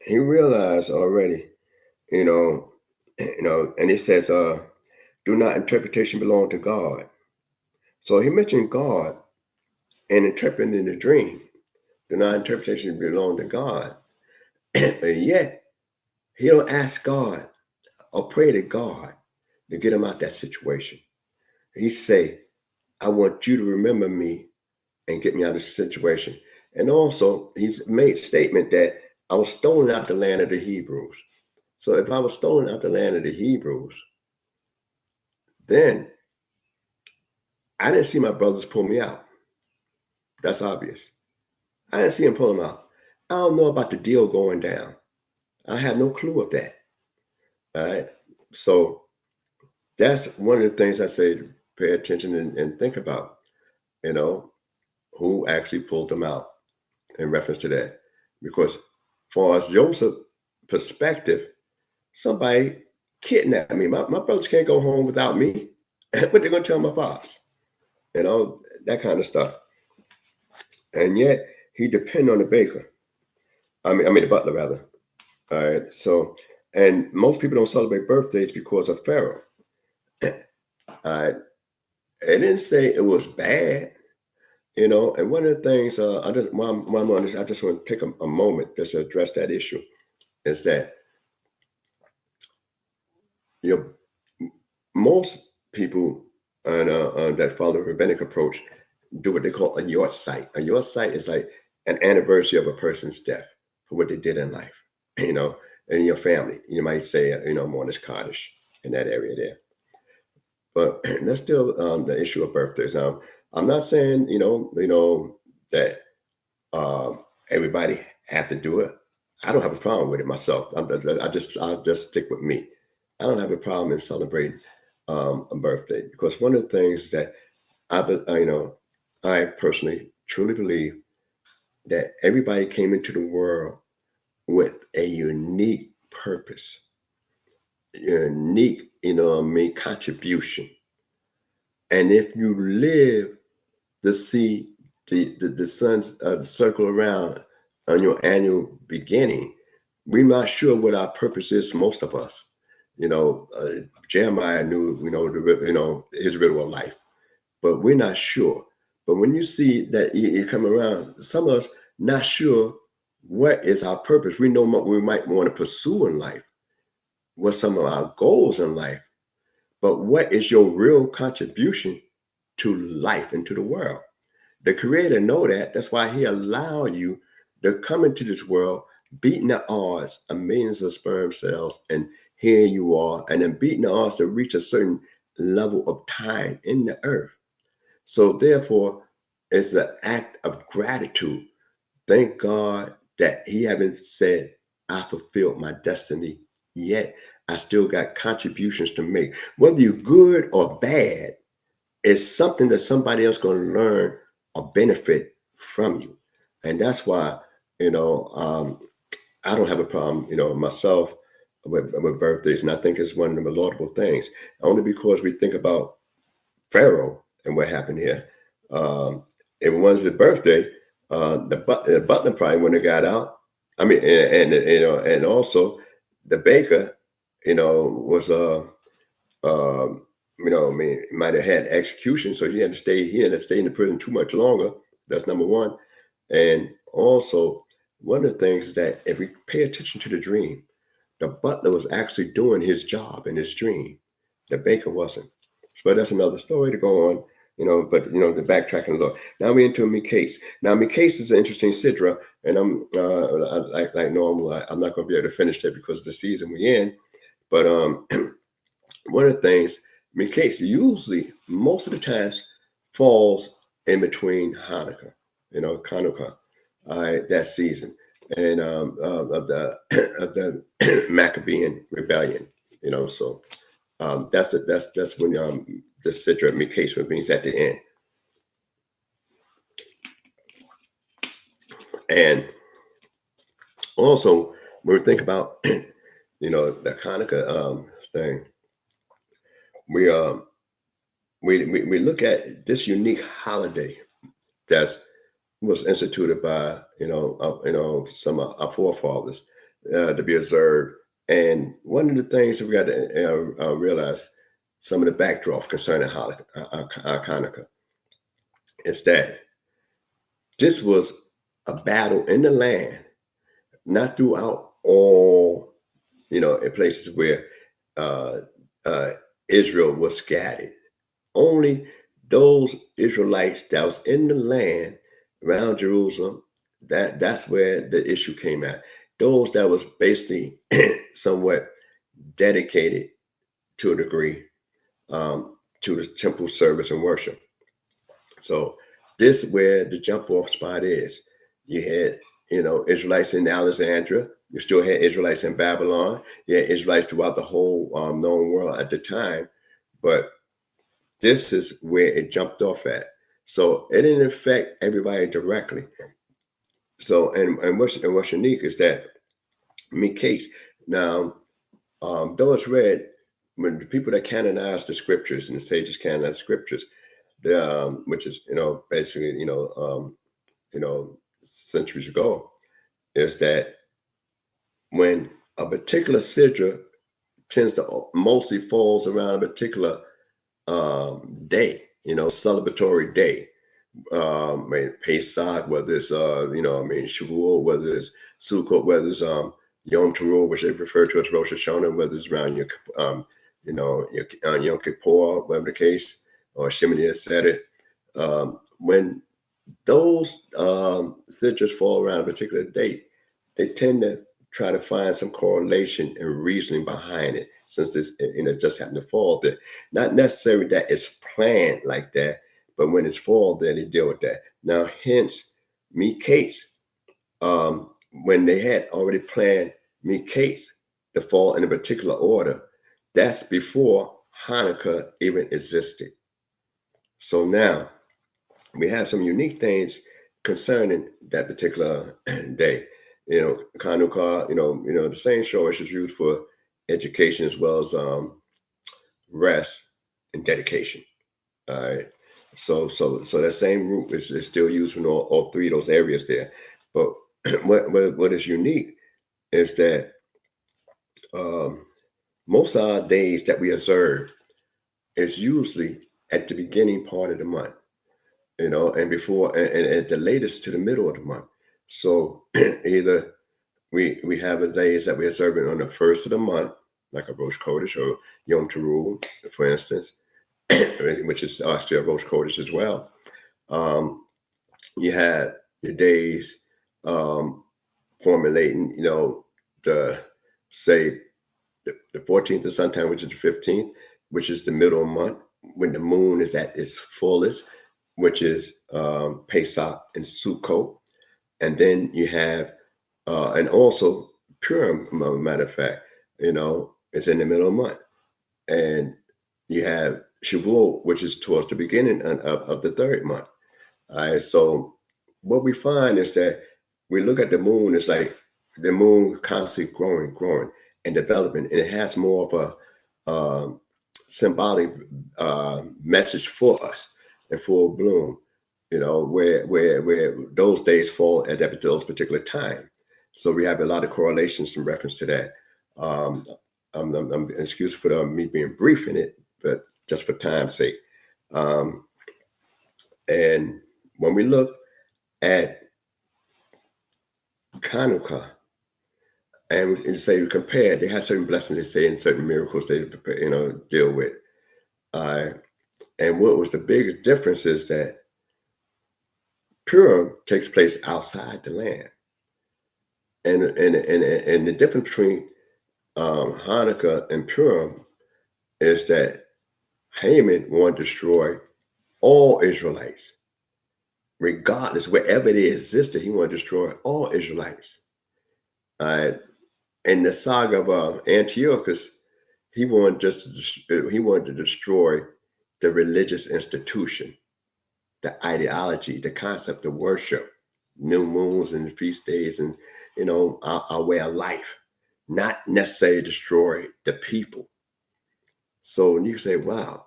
he realized already, and he says, do not interpretation belong to God. So he mentioned God and interpreting the dream. Do not interpretation belong to God. But yet he don't ask God or pray to God to get him out that situation. He say, I want you to remember me and get me out of this situation. And also he's made statement that I was stolen out the land of the Hebrews. So if I was stolen out the land of the Hebrews, then I didn't see my brothers pull me out. That's obvious. I didn't see him pull them out. I don't know about the deal going down. I have no clue of that. All right. So that's one of the things I say to pay attention and think about. who actually pulled them out in reference to that. Because far as Joseph's perspective, somebody kidnapped me. My brothers can't go home without me. What they gonna tell my pops? You know, that kind of stuff. And yet he depended on the baker. I mean the butler rather. All right. So, and most people don't celebrate birthdays because of Pharaoh. All right. It didn't say it was bad, you know. And one of the things I just while I'm on this, I just want to take a moment just to address that issue. Is that most people that follow the rabbinic approach do what they call a yortzeit. A yortzeit is like an anniversary of a person's death for what they did in life, you know, in your family. You might say, you know, Mourner's Kaddish in that area there. But that's still the issue of birthdays. Now, I'm not saying, you know, that everybody have to do it. I don't have a problem with it myself. I'll just stick with me. I don't have a problem in celebrating a birthday, because one of the things that I personally truly believe that everybody came into the world with a unique purpose, unique, contribution. And if you live to see the sun's circle around on your annual beginning, we're not sure what our purpose is. Most of us, Jeremiah knew, his riddle of life, but we're not sure. But when you see that you come around, some of us not sure what is our purpose. We know what we might want to pursue in life, what some of our goals in life, but what is your real contribution to life and to the world? The Creator know that. That's why He allowed you to come into this world, beating the odds of millions of sperm cells, and here you are, and then beating the odds to reach a certain level of time in the earth. So therefore, it's an act of gratitude. Thank God that He haven't said, I fulfilled my destiny yet. I still got contributions to make. Whether you're good or bad, it's something that somebody else going to learn or benefit from you. And that's why, I don't have a problem, myself with birthdays. And I think it's one of the laudable things, only because we think about Pharaoh and what happened here. If it was his birthday, the butler probably wouldn't have got out. I mean, and also the baker, was might have had execution, so he had to stay here and stay in the prison too much longer. That's number one. And also, one of the things is that if we pay attention to the dream, the butler was actually doing his job in his dream. The baker wasn't. But that's another story to go on, but the backtracking a little. Now we're into Miquetz. Now Miquetz is an interesting sidra, and I'm like normal, I'm not going to be able to finish that because of the season we're in. But one of the things, Miquetz usually most of the times falls in between Hanukkah, Hanukkah, that season, and of the Maccabean rebellion, so. That's when the sidra Miquetz means at the end. And also when we think about the Hanukkah thing, we look at this unique holiday that was instituted by some of our forefathers to be observed. And one of the things that we got to realize, some of the backdrop concerning Hanukkah, is that this was a battle in the land, not throughout all, in places where Israel was scattered. Only those Israelites that was in the land around Jerusalem, that's where the issue came at. Those that was basically somewhat dedicated to a degree to the temple service and worship. So this is where the jump off spot is. You had, Israelites in Alexandria. You still had Israelites in Babylon. You had Israelites throughout the whole known world at the time. But this is where it jumped off at. So it didn't affect everybody directly. So, and what's unique is that Miquetz. Now, those read when the people that canonize the scriptures and the sages canonize scriptures, which is basically centuries ago, is that when a particular sidra tends to mostly falls around a particular day, celebratory day. Pesach, whether it's Shavuot, whether it's Sukkot, whether it's Yom Teruah, which they refer to as Rosh Hashanah, whether it's around your Yom Kippur, whatever the case, or Shemini Atzeret. When those citrus fall around a particular date, they tend to try to find some correlation and reasoning behind it, since this just happened to fall there. Not necessarily that it's planned like that, but when it's fall there, they deal with that. Now, hence, Miquetz, when they had already planned Miquetz to fall in a particular order, that's before Hanukkah even existed. So now we have some unique things concerning that particular day. Hanukkah, the same shorish is used for education as well as rest and dedication. All right. So that same root is still used in all three of those areas there. But what is unique is that most of our days that we observe is usually at the beginning part of the month, and before and at the latest to the middle of the month. So either we have the days that we observe it on the first of the month, like a Rosh Chodesh or Yom Teruah, for instance, which is actually a Rosh Chodesh as well. You have your days formulating, the 14th of sometime, which is the 15th, which is the middle of the month, when the moon is at its fullest, which is Pesach and Sukkot. And then you have, and also Purim, matter of fact, it's in the middle of the month. And you have Shavuot, which is towards the beginning of the third month. All right, so what we find is that we look at the moon, it's like the moon constantly growing and developing, and it has more of a symbolic message for us in full bloom, where those days fall at those particular time. So we have a lot of correlations in reference to that. I'm excused for me being brief in it, but just for time's sake. And when we look at Hanukkah, and say we compare, they have certain blessings they say and certain miracles they deal with. And what was the biggest difference is that Purim takes place outside the land, and the difference between Hanukkah and Purim is that Haman wanted to destroy all Israelites, regardless, wherever they existed. He wanted to destroy all Israelites. In the saga of Antiochus, he wanted to destroy the religious institution, the ideology, the concept of worship, new moons and feast days, and our way of life, not necessarily destroy the people. So you say, wow.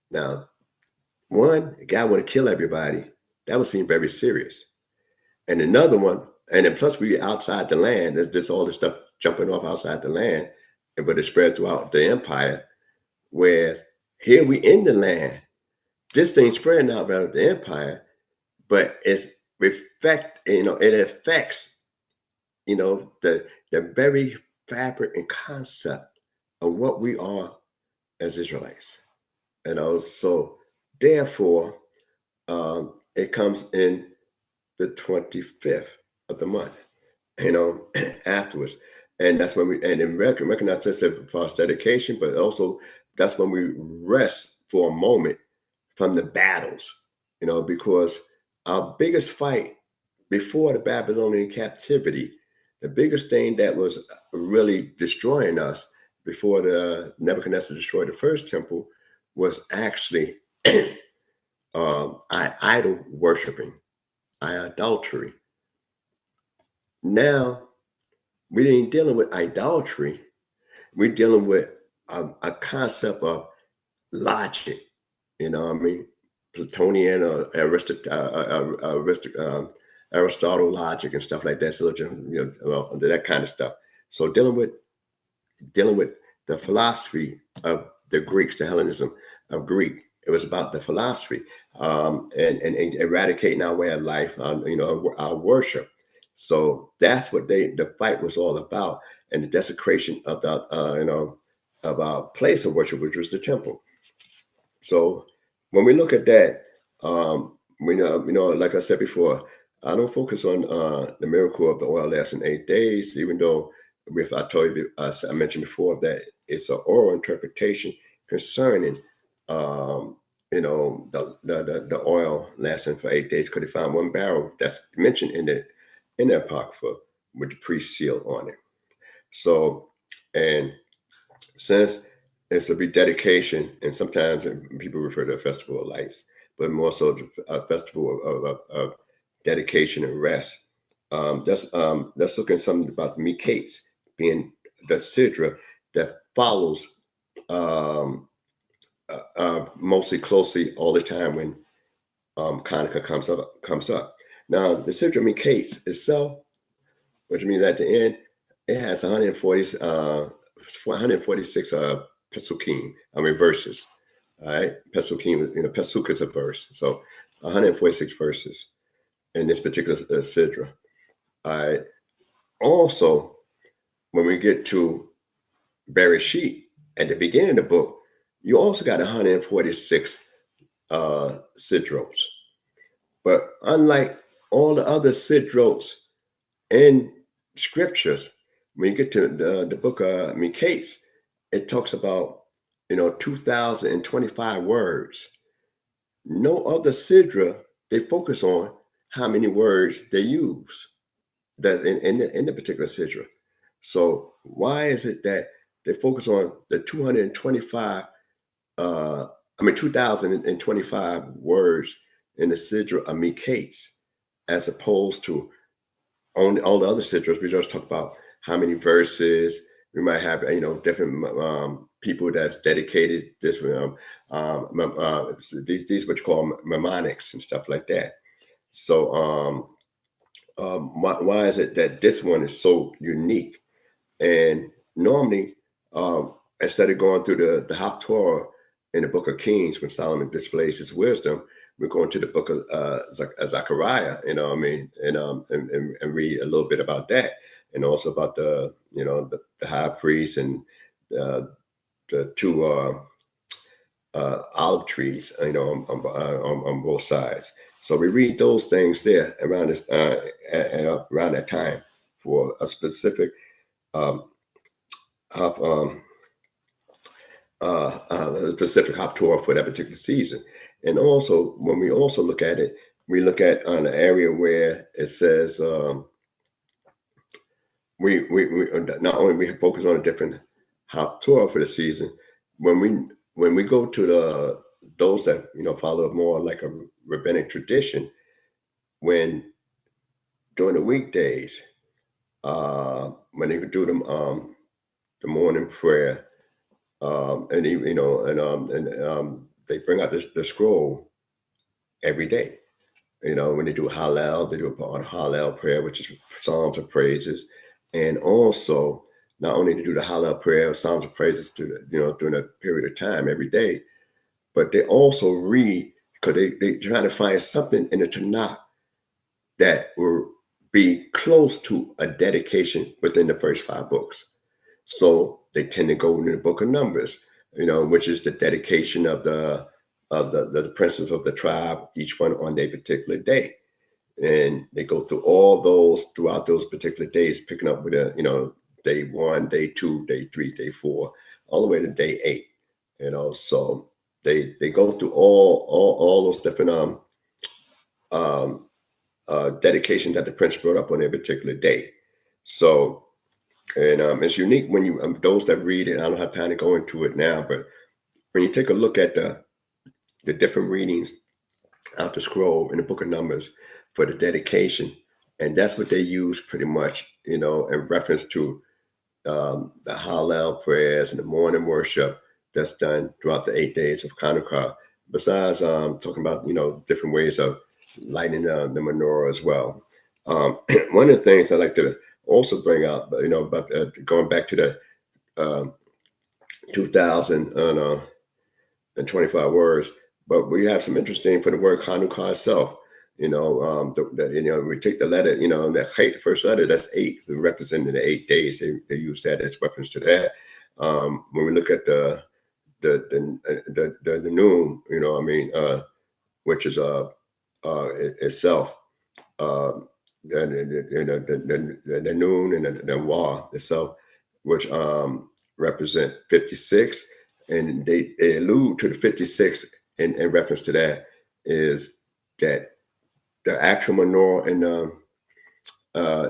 Now, one, the guy want to kill everybody. That would seem very serious. And another one, and then plus we outside the land, there's all this stuff jumping off outside the land, but it's spread throughout the empire. Whereas here we in the land, this thing spreading out around the empire, but it affects, the very fabric and concept of what we are as Israelites. So therefore, it comes in the 25th of the month, afterwards. And that's when we, and recognize this as false dedication, but also that's when we rest for a moment from the battles, because our biggest fight before the Babylonian captivity, the biggest thing that was really destroying us before the Nebuchadnezzar destroyed the first temple was actually idol worshiping, idolatry. Now, we ain't dealing with idolatry. We're dealing with a concept of logic, you know what I mean? Platonian or Aristotle logic and stuff like that. So, that kind of stuff. So dealing with the philosophy of the Greeks, the Hellenism of Greek. It was about the philosophy and eradicating our way of life, our worship. So that's what the fight was all about, and the desecration of of our place of worship, which was the temple. So when we look at that, we know, like I said before, I don't focus on the miracle of the oil lasting 8 days, even though I told you, I mentioned before that it's an oral interpretation concerning, the oil lasting for 8 days. Could they find one barrel that's mentioned in the Apocrypha with the priest seal on it? So, and since it's a rededication, and sometimes people refer to a festival of lights, but more so a festival of dedication and rest. Let's look at something about Miquetz, being the sidra that follows mostly closely all the time when Hanukkah comes up. Now, the sidra Miquetz itself, which means at the end, it has 146 pesukim, verses. All right, pesukim, pesuk is a verse, so 146 verses in this particular sidra. All right. Also, when we get to Bereshit, at the beginning of the book, you also got 146 sidros. But unlike all the other sidros in scriptures, when you get to the book of Miquetz, it talks about 2,025 words. No other sidra, they focus on how many words they use that in the particular sidra. So why is it that they focus on the 2,025 words in the sidra of Miquetz, as opposed to on all the other sidras? We just talk about how many verses. We might have different people that's dedicated this these what you call mnemonics and stuff like that. So why is it that this one is so unique? And normally, instead of going through the Torah in the book of Kings, when Solomon displays his wisdom, we're going to the book of Zechariah, and read a little bit about that, and also about the high priest and the two olive trees, on both sides. So we read those things there around this around that time for a specific specific Torah for that particular season. And also, when we also look at it, we look at an area where it says we not only we focus on a different Torah for the season. When we go to those that follow more like a rabbinic tradition, when during the weekdays, when they do them the morning prayer, and they bring out the scroll every day. When they do Hallel, they do a Hallel prayer, which is Psalms of Praises, and also not only to do the Hallel prayer, Psalms of Praises during a period of time every day, but they also read, because they try to find something in the Tanakh that will be close to a dedication within the first 5 books. So they tend to go into the book of Numbers, which is the dedication of the princes of the tribe, each one on their particular day. And they go through all those throughout those particular days, picking up with day 1, day 2, day 3, day 4, all the way to day 8. So they go through all those different dedications that the prince brought up on their particular day. So, and it's unique when you those that read it. I don't have time to go into it now, but when you take a look at the different readings out the scroll in the book of Numbers for the dedication. And that's what they use pretty much, in reference to the Hallel prayers and the morning worship that's done throughout the 8 days of Hanukkah. Besides talking about, different ways of lighting the menorah as well. One of the things I like to also bring up, about going back to the 2025 words, but we have some interesting for the word Hanukkah itself. We take the letter, that Chet, the first letter, that's 8, representing the 8 days. They use that as reference to that. When we look at the noon, which is itself, the noon and the YAH itself, which represent 56, and they allude to the 56 in reference to that, is that the actual menorah and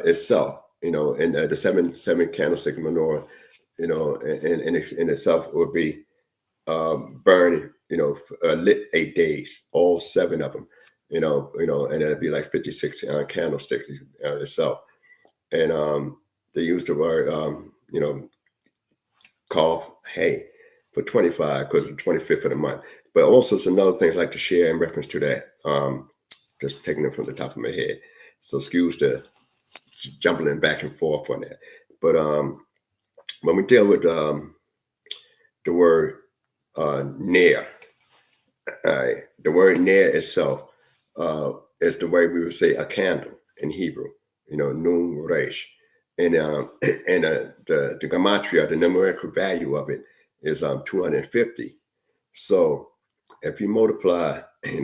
itself, and the seven candlestick menorah, in itself would be burning, lit 8 days, all 7 of them, and it'd be like 56 candlesticks itself. And they use the word, call hey for 25 because it's the 25th of the month. But also it's another thing I'd like to share in reference to that. Just taking it from the top of my head. So excuse the jumbling back and forth on that. But when we deal with the word near, the word near itself is the way we would say a candle in Hebrew, nun resh. And the gematria, the numerical value of it is 250. So if you multiply, take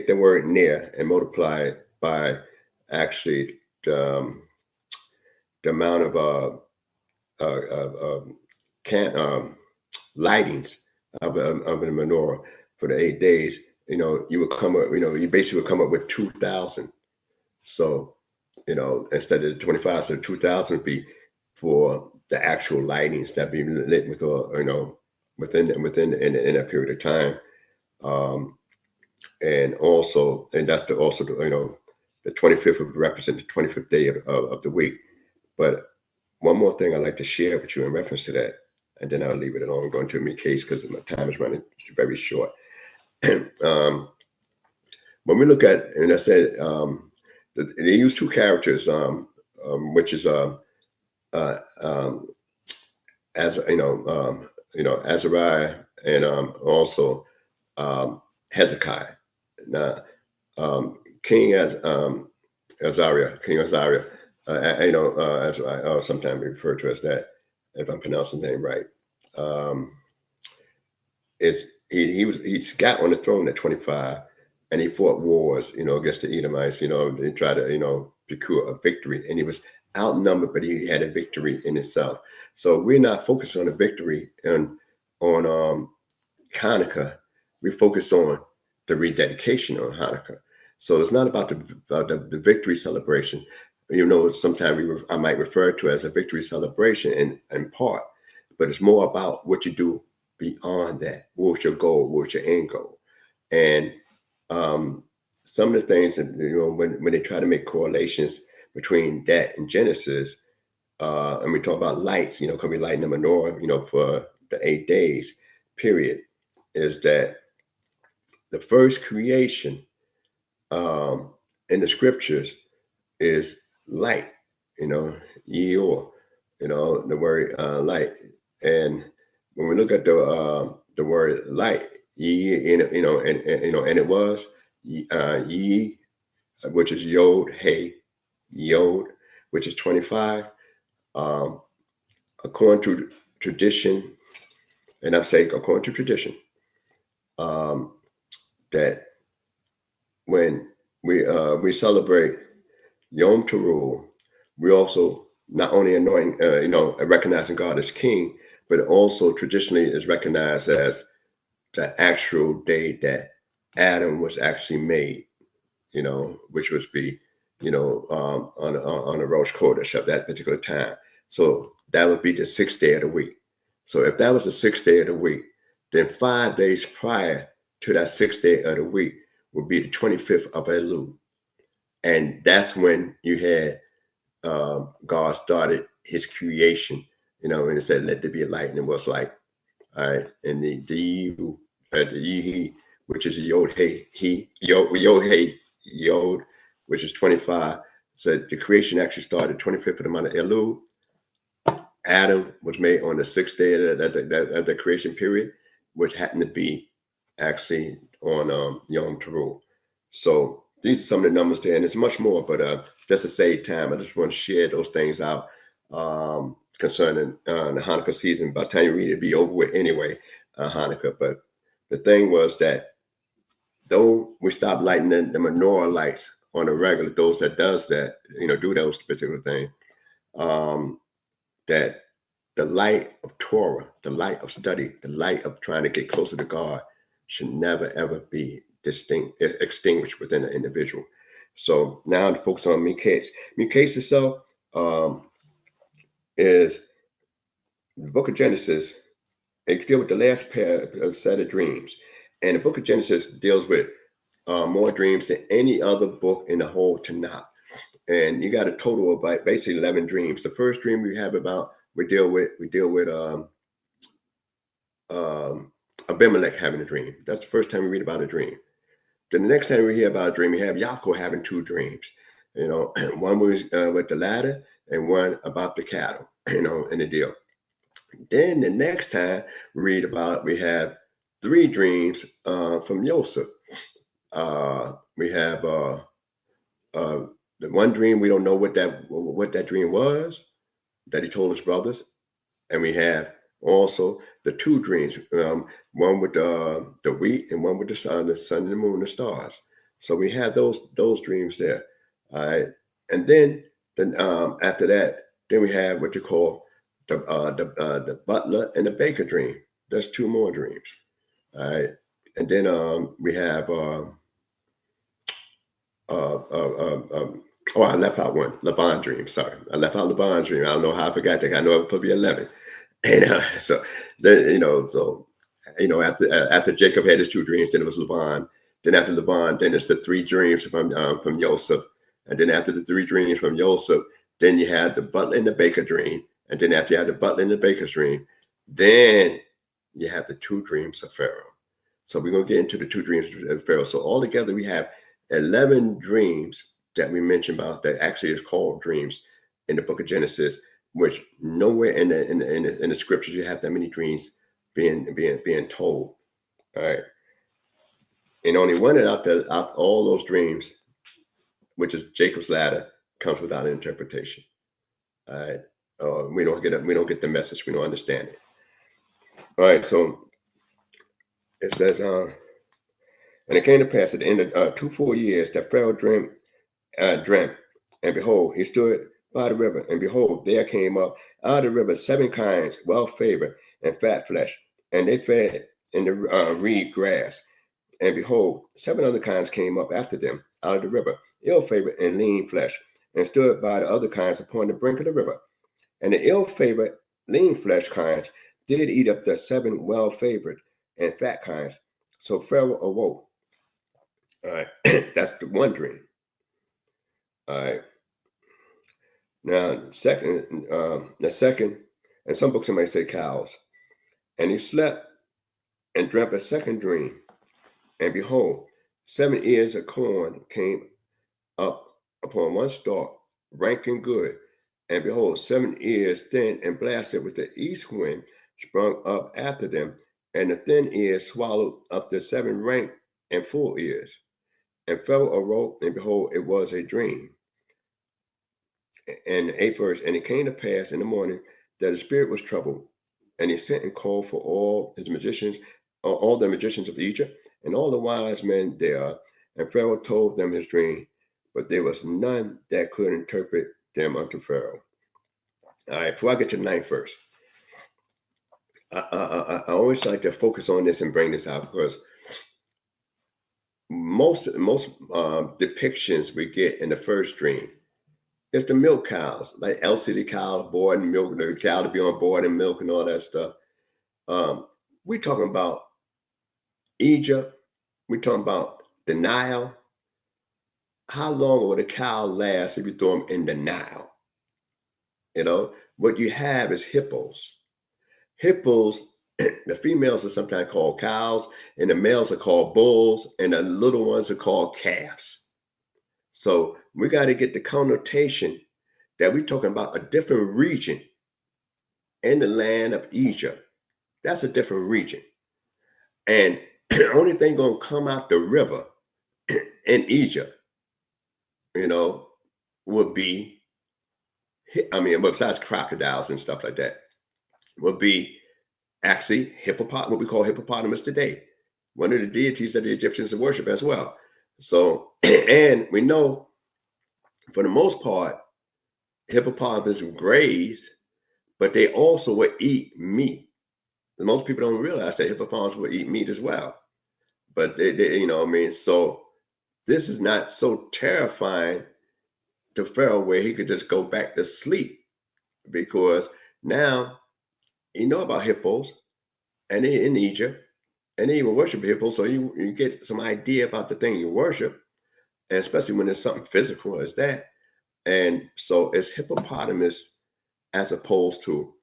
the word near and multiply it by actually the amount of lightings of the menorah for the 8 days, you would come up, you basically would come up with 2,000. So, instead of the 25, so 2,000 would be for the actual lightings that be lit with, within in that period of time. And that's the 25th would represent the 25th day of the week. But one more thing I'd like to share with you in reference to that, and then I'll leave it alone, going to Miquetz because my time is running very short. When we look at, and I said, they use 2 characters, which is Azariah and also Hezekiah. Now, King Azariah, sometimes we refer to as that, if I'm pronouncing the name right. He's got on the throne at 25, and he fought wars, against the Edomites. They tried to, procure a victory, and he was outnumbered, but he had a victory in itself. So we're not focused on the victory on Hanukkah. We focus on the rededication on Hanukkah. So it's not about the victory celebration. Sometimes I might refer to it as a victory celebration in part, but it's more about what you do beyond that. What's your goal? What's your end goal? And some of the things that, when they try to make correlations between that and Genesis, and we talk about lights, can we lighten the menorah, for the 8 days period, is that the first creation in the scriptures is light, Yehudah, the word light. And when we look at the word light, and it was ye, which is yod, hey, yod, which is 25. According to tradition, and I'm saying according to tradition, that when we celebrate Yom Teruah, we also not only anointing, recognizing God as King, but also traditionally is recognized as the actual day that Adam was actually made, which was be, on a Rosh Chodesh at that particular time. So that would be the 6th day of the week. So if that was the 6th day of the week, Then 5 days prior to that 6th day of the week would be the 25th of Elul. And that's when you had God started his creation, and it said, let there be a light, and it was light. All right. And the Yehi, which is Yod Hey, Yod, which is 25, said the creation actually started 25th of the month of Elul. Adam was made on the 6th day of the creation period, which happened to be actually on Yom Teruah. So these are some of the numbers there, and there's much more, but just to save time, I just want to share those things out concerning the Hanukkah season. By the time you read it, it'll be over with anyway, Hanukkah. But the thing was that though we stopped lighting the menorah lights on a regular, those that does that, do those particular things, that the light of Torah, the light of study, the light of trying to get closer to God should never, ever be extinguished within an individual. So now to focus on Miquetz. Miquetz itself is the book of Genesis. It deals with the last set of dreams. And the book of Genesis deals with more dreams than any other book in the whole Tanakh. And you got a total of basically 11 dreams. The first dream we deal with Abimelech having a dream. That's the first time we read about a dream. Then the next time we hear about a dream, we have Yaakov having 2 dreams. One was with the ladder and one about the cattle, in the deal. Then the next time we have 3 dreams from Joseph. We have the one dream, we don't know what that dream was that he told his brothers. And we have also the 2 dreams, one with the wheat and one with the sun and the moon, the stars. So we have those dreams there. All right. And then after that, then we have what you call the butler and the baker dream. There's 2 more dreams. All right. And then we have I left out one, Laban dream. Sorry, I left out Laban dream. I don't know how I forgot that. I know it probably 11. And after Jacob had his 2 dreams, then it was Laban. Then after Laban, then it's the 3 dreams from Joseph. And then after the 3 dreams from Joseph, then you had the butler and the baker dream. And then after you had the butler and the baker's dream, then you have the 2 dreams of Pharaoh. So we're going to get into the 2 dreams of Pharaoh. So altogether, we have 11 dreams that we mentioned about that actually is called dreams in the book of Genesis, which nowhere in the scriptures you have that many dreams being told. All right. And only one out all those dreams, which is Jacob's ladder, comes without interpretation. All right. We don't get the message. We don't understand it. All right. So it says, and it came to pass at the end of 2 full years that Pharaoh dreamt, and behold, he stood by the river, and behold, there came up out of the river 7 kinds, well-favored and fat flesh, and they fed in the reed grass. And behold, 7 other kinds came up after them out of the river, ill-favored and lean flesh, and stood by the other kinds upon the brink of the river. And the ill-favored, lean flesh kinds did eat up the 7 well-favored and fat kinds. So Pharaoh awoke. All right, that's the one dream. All right. Now, the second, and some books might say cows. And he slept and dreamt a second dream. And behold, 7 ears of corn came up upon one stalk, rank and good. And behold, 7 ears thin and blasted with the east wind sprung up after them. And the thin ears swallowed up the 7 rank and full ears. And Pharaoh awoke, and behold, it was a dream. And the 8th verse, and it came to pass in the morning that the spirit was troubled, and he sent and called for all the magicians of Egypt, and all the wise men there. And Pharaoh told them his dream, but there was none that could interpret them unto Pharaoh. All right, before I get to the 9th verse, I always like to focus on this and bring this out because most depictions we get in the first dream, it's the milk cows, like LCD cows, board and milk, the cow to be on board and milk and all that stuff. we're talking about Egypt. We're talking about the Nile. How long will a cow last if you throw them in the Nile? You know, what you have is hippos. Hippos, the females are sometimes called cows, and the males are called bulls, and the little ones are called calves. So we got to get the connotation that we're talking about a different region in the land of Egypt. That's a different region. And the only thing going to come out the river in Egypt, you know, would be, I mean, besides crocodiles and stuff like that, would be actually what we call hippopotamus today, one of the deities that the Egyptians worship as well. So, and we know for the most part, hippopotamus graze, but they also would eat meat. And most people don't realize that hippopotamus would eat meat as well. But they, you know what I mean? So this is not so terrifying to Pharaoh where he could just go back to sleep, because now you know about hippos and they in Egypt, and they even worship hippos. So you get some idea about the thing you worship, and especially when it's something physical as that. And so it's hippopotamus as opposed to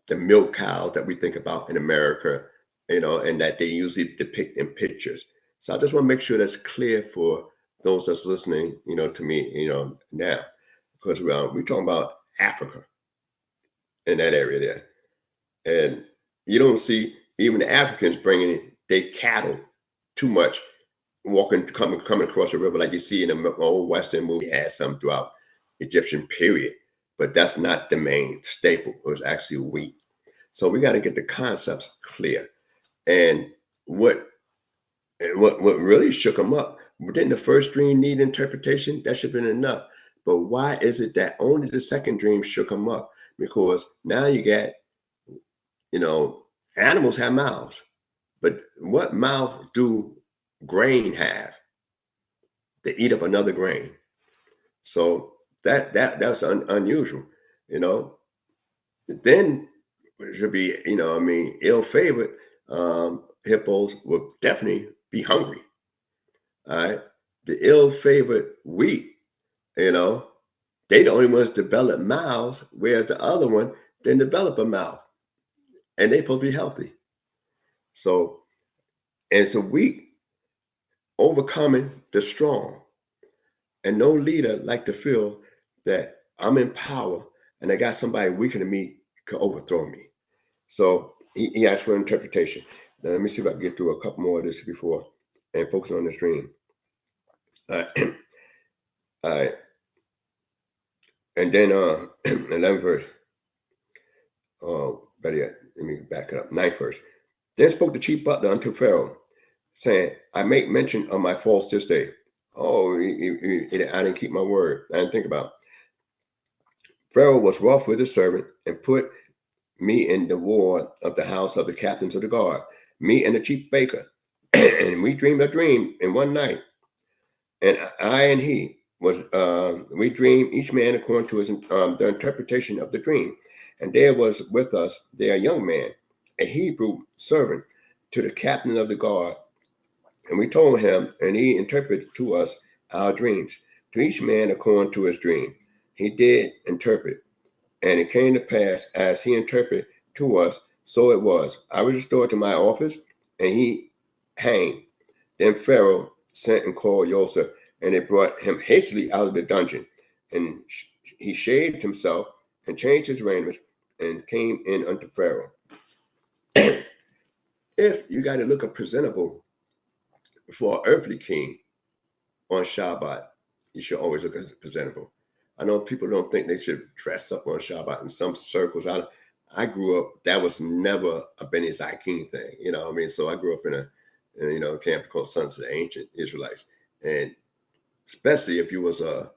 the milk cows that we think about in America, you know, and that they usually depict in pictures. So I just want to make sure that's clear for those that's listening, you know, to me, you know, now, because we're talking about Africa in that area there. And you don't see even the Africans bringing their cattle too much, coming across the river like you see in the old Western movie. Had some throughout Egyptian period, but that's not the main staple. It was actually wheat. So we got to get the concepts clear. And what really shook them up, didn't the first dream need interpretation? That should have been enough. But why is it that only the second dream shook them up? Because now you got, you know, animals have mouths, but what mouth do grain have? They eat up another grain. So that's unusual, you know. Then it should be, you know, I mean, ill-favored hippos will definitely be hungry. All right. The ill-favored wheat, you know, they the only ones develop mouths, whereas the other one didn't develop a mouth. And they supposed to be healthy. So, and it's a weak overcoming the strong. And no leader like to feel that I'm in power and I got somebody weaker than me could overthrow me. So he asked for interpretation. Now, let me see if I can get through a couple more of this before and focus on this dream. All right. And then 11th verse. Better yet, let me back it up. 9th verse. Then spoke the chief butler unto Pharaoh, saying, I make mention of my faults this day. Oh, I didn't keep my word. I didn't think about it. Pharaoh was wroth with his servant and put me in the ward of the house of the captains of the guard, me and the chief baker. And we dreamed a dream in one night. And I and he was, we dreamed each man according to his the interpretation of the dream. And there was with us there a young man, a Hebrew servant to the captain of the guard. And we told him, and he interpreted to us our dreams, to each man according to his dream. He did interpret, and it came to pass as he interpreted to us, so it was. I was restored to my office, and he hanged. Then Pharaoh sent and called Joseph, and they brought him hastily out of the dungeon. And he shaved himself and changed his raiment and came in unto Pharaoh. If you got to look up presentable for an earthly king on Shabbat, you should always look as presentable. I know people don't think they should dress up on Shabbat in some circles. I grew up, that was never a Beni King thing, you know what I mean? So I grew up in a camp called Sons of the Ancient Israelites. And especially if you was a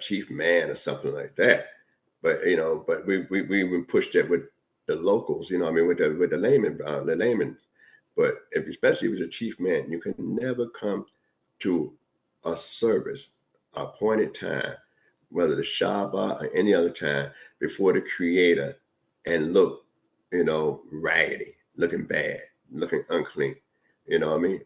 chief man or something like that. But, but we pushed it with the locals, with the laymen. But especially if you was a chief man, you can never come to a service, appointed time, whether the Shabbat or any other time, before the Creator and look, raggedy. looking bad, looking unclean. You know what I mean?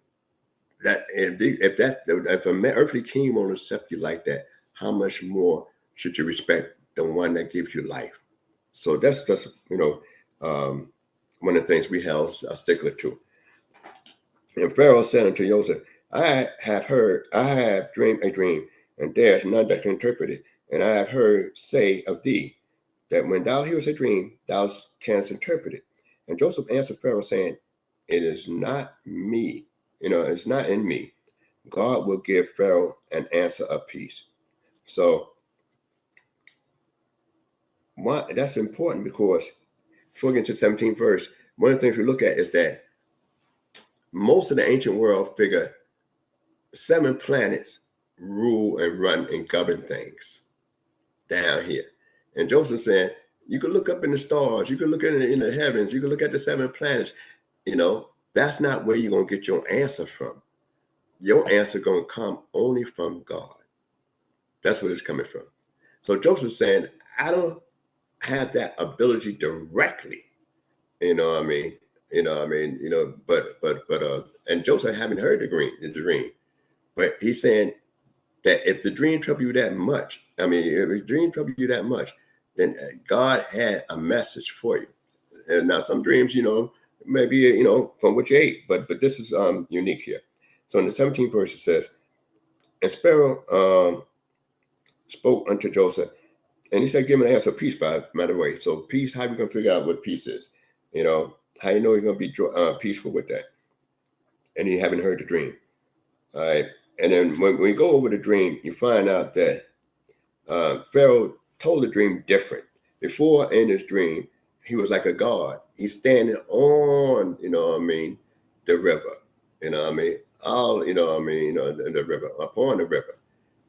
That if an earthly king won't accept you like that, how much more should you respect the one that gives you life? So that's just one of the things we held a stickler to. And Pharaoh said unto Joseph, I have dreamed a dream, and there is none that can interpret it. And I have heard say of thee, that when thou hearest a dream, thou canst interpret it. And Joseph answered Pharaoh, saying, it is not me, it's not in me. God will give Pharaoh an answer of peace. So that's important, because before we get to the 17th verse, one of the things we look at is that most of the ancient world figure 7 planets rule and run and govern things down here. And Joseph said, you can look up in the stars, you can look in the heavens, you can look at the 7 planets. That's not where you're going to get your answer from. Your answer going to come only from God. That's where it's coming from. So Joseph's saying, I don't have that ability directly. And Joseph haven't heard the dream. But he's saying that if the dream troubled you that much, if the dream troubled you that much, then God had a message for you. And now some dreams, maybe, from what you ate, but this is unique here. So in the 17th verse, it says, and Pharaoh spoke unto Joseph, and he said, give him an answer of peace, by the way. So peace, how are we going to figure out what peace is? How you know you're going to be peaceful with that? And you haven't heard the dream. All right. And then when we go over the dream, you find out that Pharaoh told the dream different. Before, in his dream, he was like a god. He's standing on, the river, in the river, upon the river.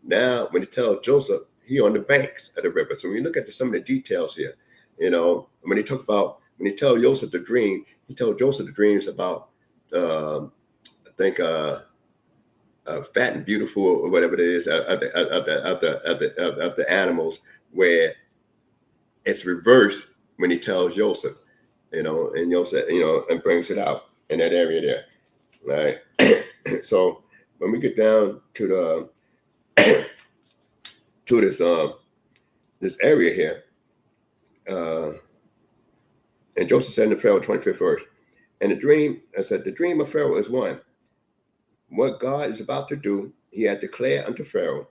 Now, when he tells Joseph, he on the banks of the river. So when you look at some of the details here, when he tells Joseph the dream, he told Joseph the dreams about, fat and beautiful, or whatever it is, of the animals, where it's reversed when he tells Joseph, and Joseph, and brings it out in that area there. All right. So when we get down to this area here, and Joseph said in the Pharaoh 25th verse, and the dream of Pharaoh is one. What God is about to do, he has declared unto Pharaoh,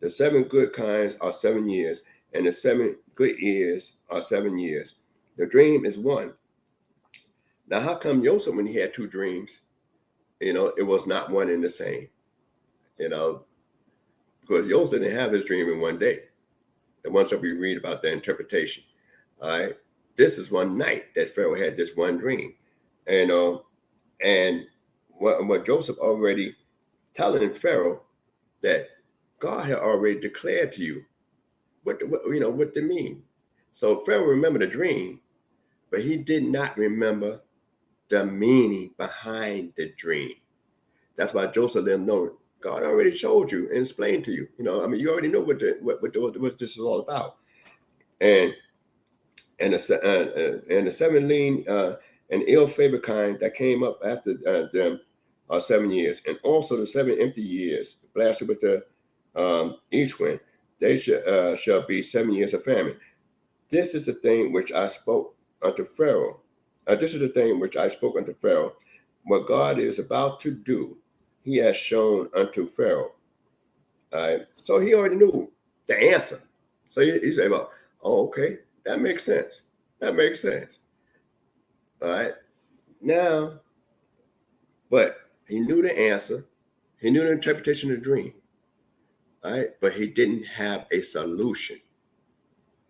the 7 good kinds are 7 years, and the 7 good years are 7 years. The dream is one. Now, how come Joseph, when he had 2 dreams, it was not one and the same? Because Joseph didn't have his dream in one day. The ones that we read about the interpretation. All right. This is one night that Pharaoh had this one dream. And what Joseph already telling Pharaoh, that God had already declared to you what to mean. So Pharaoh remembered the dream, but he did not remember the meaning behind the dream. That's why Joseph let him know, God already showed you and explained to you. You already know what this is all about. And the 7 lean and ill-favored kind that came up after them are 7 years, and also the 7 empty years blasted with the east wind. They shall be 7 years of famine. This is the thing which I spoke unto Pharaoh. This is the thing which I spoke unto Pharaoh. What God is about to do, he has shown unto Pharaoh. All right. So he already knew the answer. So he said, well, oh, okay, that makes sense. That makes sense. All right. Now, but he knew the answer. He knew the interpretation of the dream. All right. But he didn't have a solution.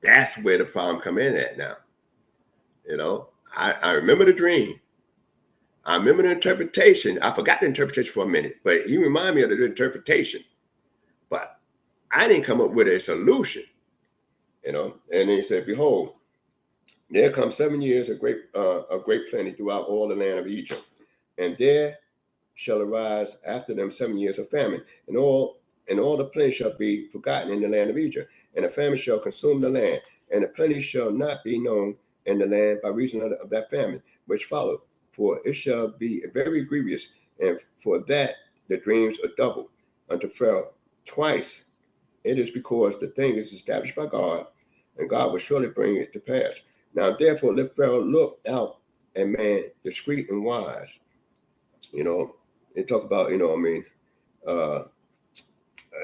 That's where the problem come in at now. I remember the dream. I remember the interpretation. I forgot the interpretation for a minute, but he reminded me of the interpretation. But I didn't come up with a solution, And then he said, behold, there come 7 years of great plenty throughout all the land of Egypt, and there shall arise after them 7 years of famine, and all the plenty shall be forgotten in the land of Egypt, and the famine shall consume the land, and the plenty shall not be known in the land by reason of that famine which followed. for it shall be very grievous. And for that, the dreams are doubled unto Pharaoh twice. It is because the thing is established by God, and God will surely bring it to pass. Now, therefore, let Pharaoh look out a man discreet and wise. They talk about, normally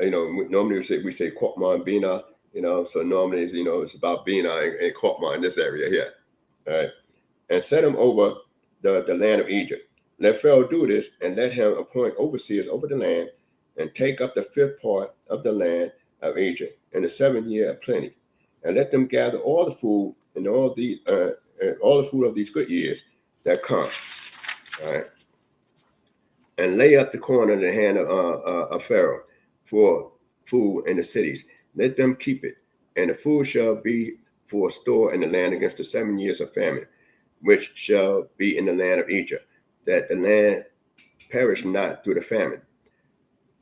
we say CHOKMAH and BINAH, so normally, it's about BINAH and CHOKMAH in this area here. All right. And set him over the land of Egypt. Let Pharaoh do this, and let him appoint overseers over the land, and take up the fifth part of the land of Egypt in the 7th year of plenty, and let them gather all the food and all the food of these good years that come. All right, and lay up the corn in the hand of Pharaoh for food in the cities. Let them keep it, and the food shall be for a store in the land against the 7 years of famine, which shall be in the land of Egypt, that the land perish not through the famine.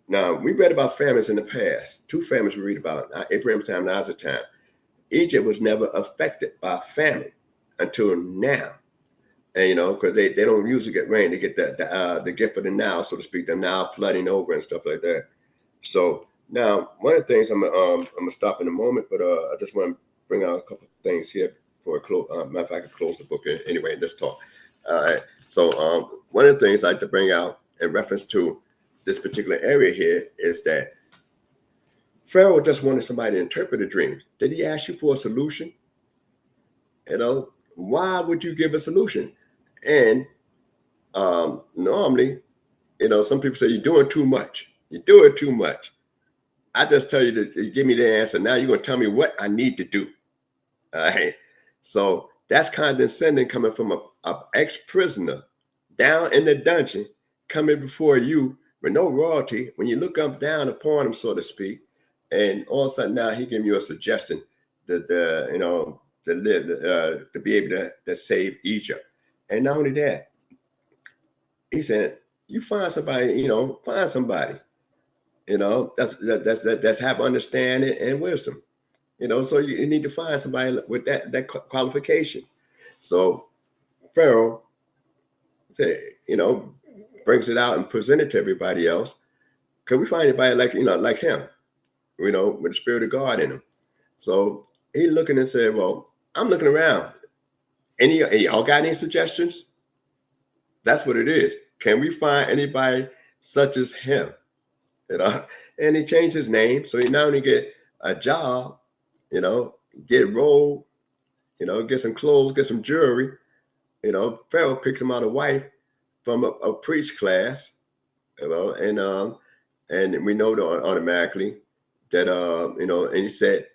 Now, we read about famines in the past. 2 famines we read about, Abraham's time and Isaac's time. Egypt was never affected by famine until now. And, because they don't usually get rain. They get the gift of the Nile, so to speak, the Nile flooding over and stuff like that. So now, one of the things I'm going to stop in a moment, but I just want to bring out a couple of things here for a close. Matter of fact, I can close the book anyway. Let's talk. All right. So one of the things I like to bring out in reference to this particular area here is that Pharaoh just wanted somebody to interpret a dream. Did he ask you for a solution? Why would you give a solution? And normally, some people say you're doing too much. You're doing too much. I just tell you to give me the answer. Now you're going to tell me what I need to do. All right. So that's condescending coming from a ex-prisoner down in the dungeon, coming before you with no royalty. When you look up down upon him, so to speak, and all of a sudden now he giving you a suggestion that to live, to be able to save Egypt. And not only that, he said, you find somebody, that's have understanding and wisdom, so you need to find somebody with that qualification. So Pharaoh said, brings it out and present it to everybody else. Can we find anybody like him, with the Spirit of God in him? So he looking and said, well, I'm looking around. Any y'all got any suggestions? That's what it is. Can we find anybody such as him? And he changed his name. So he not only get a job, get rolled, get some clothes, get some jewelry. Pharaoh picked him out a wife from a priest class, and we know automatically that, and he said,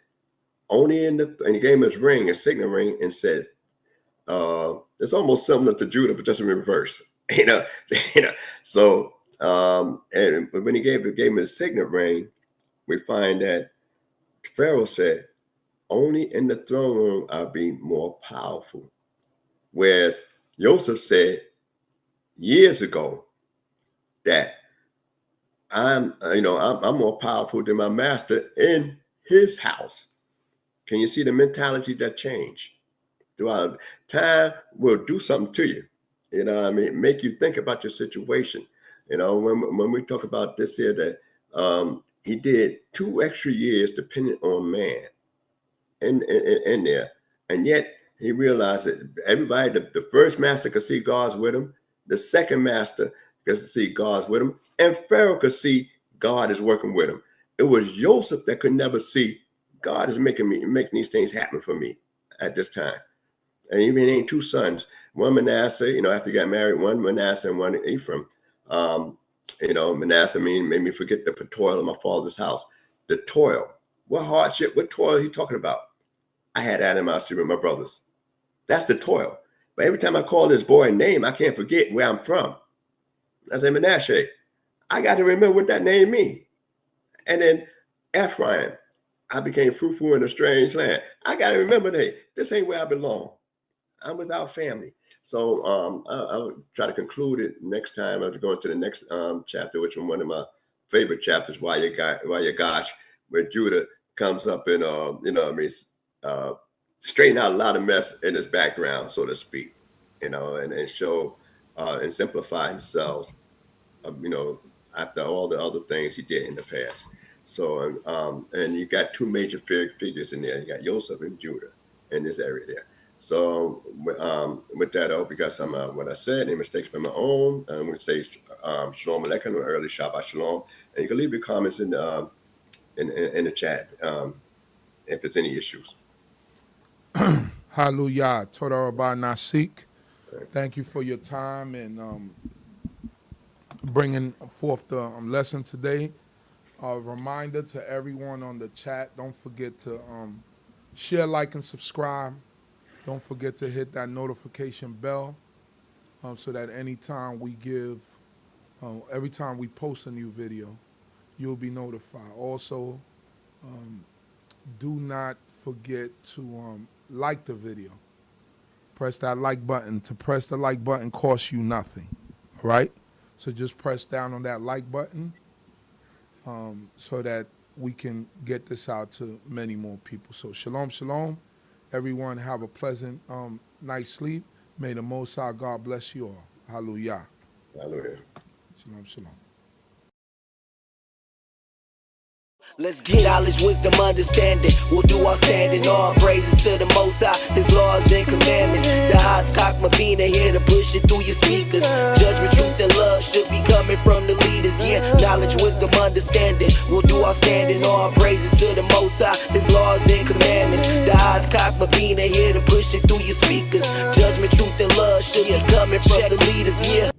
and he gave him his ring, a signet ring, and said, it's almost similar to Judah, but just in reverse, So, and when he gave him his signet ring, we find that Pharaoh said, only in the throne room I'll be more powerful. Whereas Joseph said years ago that I'm more powerful than my master in his house. Can you see the mentality that changed? Throughout time will do something to you. Make you think about your situation. When we talk about this here, that he did 2 extra years dependent on man in there. And yet he realized that everybody, the first master could see God's with him. The second master could see God's with him. And Pharaoh could see God is working with him. It was Joseph that could never see God is making these things happen for me at this time. And even ain't 2 sons, one Manasseh, after he got married, one Manasseh and one Ephraim. Manasseh made me forget the toil of my father's house. The toil. What hardship, what toil are he talking about? I had animosity with my brothers. That's the toil. But every time I call this boy a name, I can't forget where I'm from. I say, Manasseh, I got to remember what that name means. And then Ephraim, I became fruitful in a strange land. I got to remember that this ain't where I belong. I'm without family. So I'll try to conclude it next time. I'll go into the next chapter, which is one of my favorite chapters, YAH, where Judah comes up and, straighten out a lot of mess in his background, so to speak, and show and simplify himself, after all the other things he did in the past. So, and you got two major figures in there. You got Joseph and Judah in this area there. So with that, because I'm what I said, any mistakes by my own, I'm going to say Shalom Aleichem, or early Shabbat Shalom, and you can leave your comments in the chat if it's any issues. Hallelujah. Torah Rabbi Nasik. Thank you for your time and bringing forth the lesson today. A reminder to everyone on the chat, don't forget to share, like, and subscribe. Don't forget to hit that notification bell so that anytime we every time we post a new video, you'll be notified. Also, do not forget to like the video. Press that like button. To press the like button costs you nothing, all right? So just press down on that like button so that we can get this out to many more people. So shalom, shalom. Everyone have a pleasant night's sleep. May the Most High God bless you all. Hallelujah. Hallelujah. Shalom, shalom. Let's get knowledge, wisdom, understanding. We'll do our standing. All praises to the Most High, His laws and commandments. The hot CHOKMAH BINAH here to push it through your speakers. Judgment, truth, and love should be coming from the leaders. Yeah, knowledge, wisdom, understanding. We'll do our standing. All praises to the Most High, His laws and commandments. The hot CHOKMAH BINAH here to push it through your speakers. Judgment, truth, and love should be coming from the leaders. Yeah.